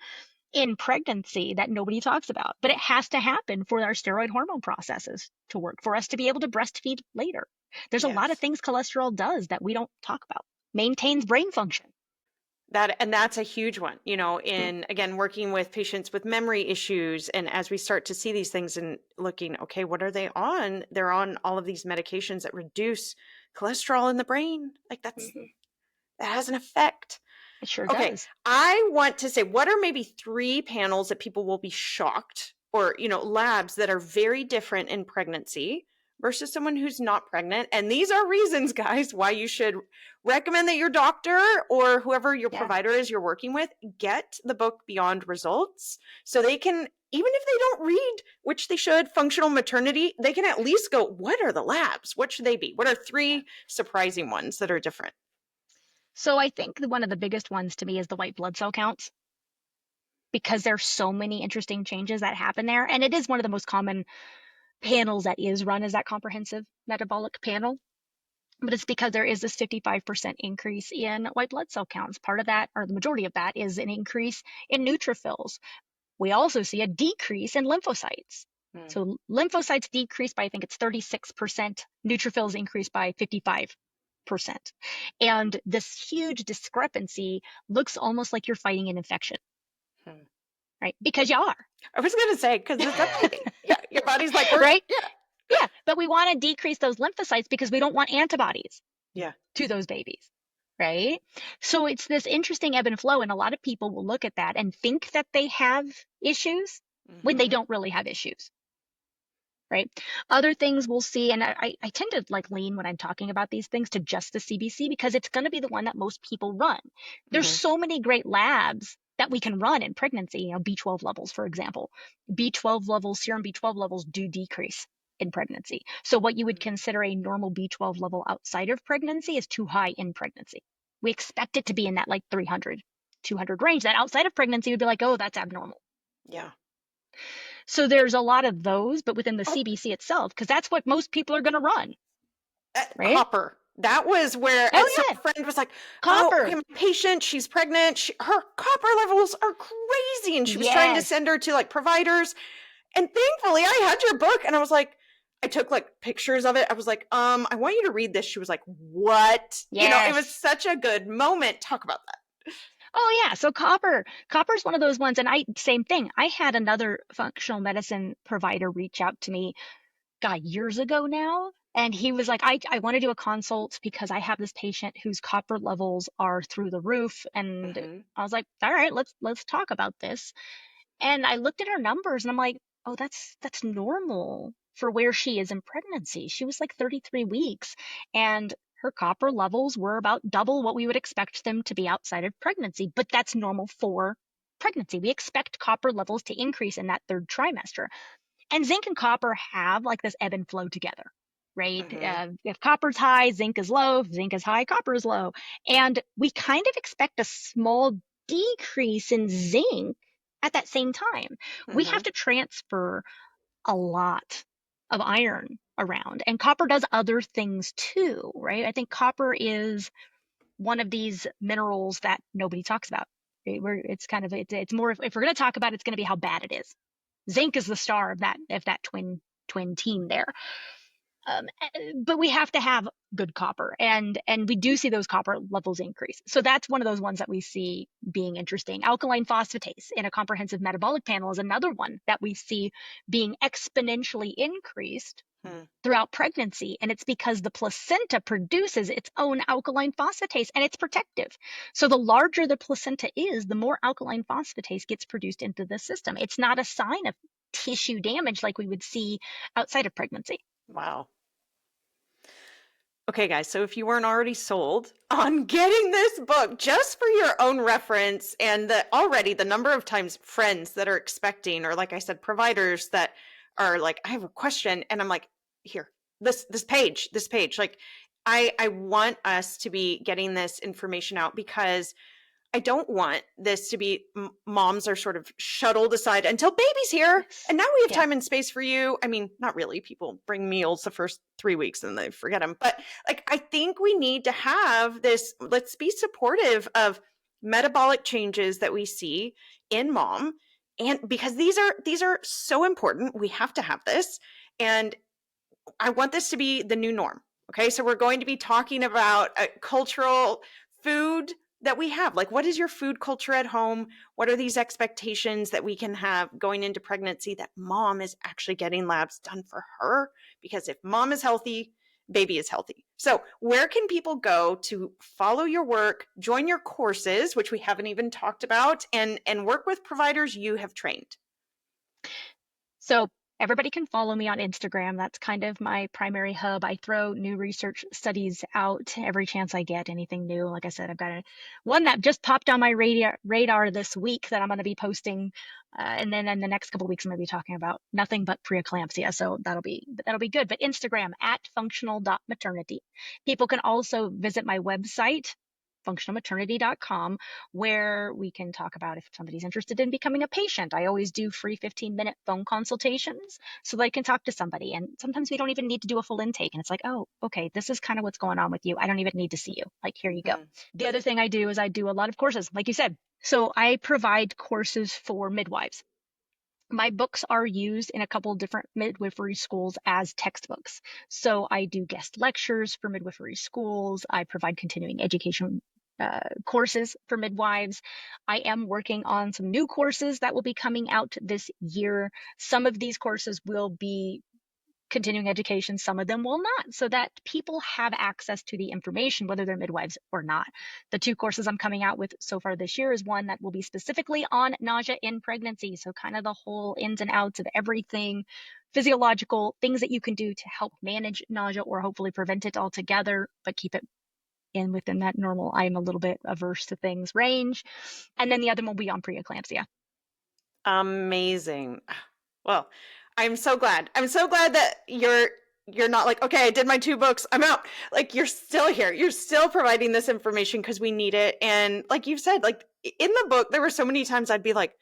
in pregnancy that nobody talks about, but it has to happen for our steroid hormone processes to work, for us to be able to breastfeed later. There's a lot of things cholesterol does that we don't talk about. Maintains brain function. That's a huge one, in, again, working with patients with memory issues. And as we start to see these things and looking, okay, what are they on? They're on all of these medications that reduce cholesterol in the brain. Like that has an effect. It sure does. I want to say, what are maybe 3 panels that people will be shocked, or, labs that are very different in pregnancy versus someone who's not pregnant? And these are reasons, guys, why you should recommend that your doctor or whoever your provider is you're working with get the book Beyond Results, so they can, even if they don't read, which they should, functional maternity, they can at least go, what are the labs? What should they be? What are 3 surprising ones that are different? So I think one of the biggest ones to me is the white blood cell counts, because there's so many interesting changes that happen there. And it is one of the most common panels that is run as that comprehensive metabolic panel. But it's because there is this 55% increase in white blood cell counts. Part of that, or the majority of that, is an increase in neutrophils. We also see a decrease in lymphocytes. So lymphocytes decrease by, I think it's 36%. Neutrophils increase by 55%. And this huge discrepancy looks almost like you're fighting an infection, right? Because you are. I was going to say, because your body's like, right? Yeah. But we want to decrease those lymphocytes because we don't want antibodies to those babies, right? So it's this interesting ebb and flow. And a lot of people will look at that and think that they have issues when they Mm-hmm. don't really have issues. Right. Other things we'll see, and I tend to like lean when I'm talking about these things to just the CBC because it's going to be the one that most people run. There's Mm-hmm. so many great labs that we can run in pregnancy, B12 levels, for example. B12 levels, serum B12 levels do decrease in pregnancy. So what you would consider a normal B12 level outside of pregnancy is too high in pregnancy. We expect it to be in that like 300, 200 range. That outside of pregnancy would be like, oh, that's abnormal. Yeah. So there's a lot of those, but within the Oh, CBC itself, because that's what most people are going to run, right? copper. That was where, Oh so yeah, a friend was like, "Oh, okay, copper. my patient, she's pregnant. Her copper levels are crazy," and she was trying to Yes, send her to like providers. And thankfully, I had your book, and I was like, I took like pictures of it. I was like, I want you to read this. She was like, "What?" It was yes. such a good moment. Talk about that. Oh yeah. So copper's one of those ones, and same thing. I had another functional medicine provider reach out to me, God, years ago now. And he was like, I want to do a consult because I have this patient whose copper levels are through the roof. And Mm-hmm. I was like, all right, let's talk about this. And I looked at her numbers and I'm like, oh, that's normal for where she is in pregnancy. She was like 33 weeks and her copper levels were about double what we would expect them to be outside of pregnancy, but that's normal for pregnancy. We expect copper levels to increase in that third trimester. And zinc and copper have like this ebb and flow together, right? Mm-hmm. If copper's high, zinc is low. If zinc is high, copper is low. And we kind of expect a small decrease in zinc at that same time. We Mm-hmm. have to transfer a lot of iron around, and copper does other things too, right? I think copper is one of these minerals that nobody talks about. Right? It's kind of it's more if we're going to talk about it, it's going to be how bad it is. Zinc is the star of that twin team there. But we have to have good copper, and we do see those copper levels increase. So that's one of those ones that we see being interesting. Alkaline phosphatase in a comprehensive metabolic panel is another one that we see being exponentially increased Hmm. throughout pregnancy, and it's because the placenta produces its own alkaline phosphatase and it's protective. So the larger the placenta is, the more alkaline phosphatase gets produced into the system. It's not a sign of tissue damage like we would see outside of pregnancy. Wow. Okay, guys, so if you weren't already sold on getting this book just for your own reference, and already the number of times friends that are expecting, or like I said, providers that are like, I have a question, and I'm like, here, this page, like, I want us to be getting this information out because I don't want this to be moms are sort of shuttled aside until baby's here. Yes. And now we have Yeah. time and space for you. I mean, not really. People bring meals the first 3 weeks and they forget them. But like, I think we need to have this. Let's be supportive of metabolic changes that we see in mom. And because these are so important, we have to have this. And I want this to be the new norm. Okay. So we're going to be talking about cultural food that we have. Like, what is your food culture at home? What are these expectations that we can have going into pregnancy that mom is actually getting labs done for her? Because if mom is healthy, baby is healthy. So where can people go to follow your work, join your courses, which we haven't even talked about, and work with providers you have trained? So everybody can follow me on Instagram. That's kind of my primary hub. I throw new research studies out every chance I get, anything new. Like I said, I've got one that just popped on my radar this week that I'm going to be posting. And then in the next couple of weeks, I'm going to be talking about nothing but preeclampsia. So that'll be good. But Instagram at functional.maternity. People can also visit my website, functionalmaternity.com, where we can talk about if somebody's interested in becoming a patient. I always do free 15-minute phone consultations so they can talk to somebody. And sometimes we don't even need to do a full intake. And it's like, oh, okay, this is kind of what's going on with you. I don't even need to see you. Like, here you go. Mm-hmm. The other thing I do is I do a lot of courses, like you said. So I provide courses for midwives. My books are used in a couple of different midwifery schools as textbooks. So I do guest lectures for midwifery schools. I provide continuing education courses for midwives. I am working on some new courses that will be coming out this year. Some of these courses will be continuing education, some of them will not, so that people have access to the information, whether they're midwives or not. The 2 courses I'm coming out with so far this year is one that will be specifically on nausea in pregnancy. So kind of the whole ins and outs of everything, physiological things that you can do to help manage nausea or hopefully prevent it altogether, but keep it within that normal, I'm a little bit averse to things range. And then the other one will be on preeclampsia. Amazing. Well, I'm so glad. I'm so glad that you're not like, okay, I did my 2 books, I'm out. Like, you're still here. You're still providing this information because we need it. And like you've said, like in the book, there were so many times I'd be like,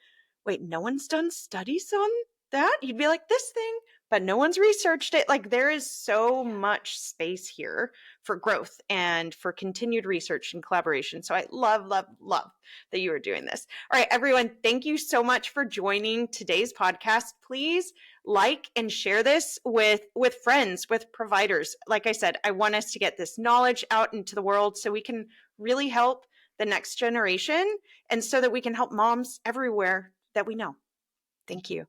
wait, no one's done studies on that? You'd be like, this thing, but no one's researched it. Like, there is so much space here for growth and for continued research and collaboration. So I love, love, love that you are doing this. All right, everyone, thank you so much for joining today's podcast. Please like and share this with friends, with providers. Like I said, I want us to get this knowledge out into the world so we can really help the next generation and so that we can help moms everywhere that we know. Thank you.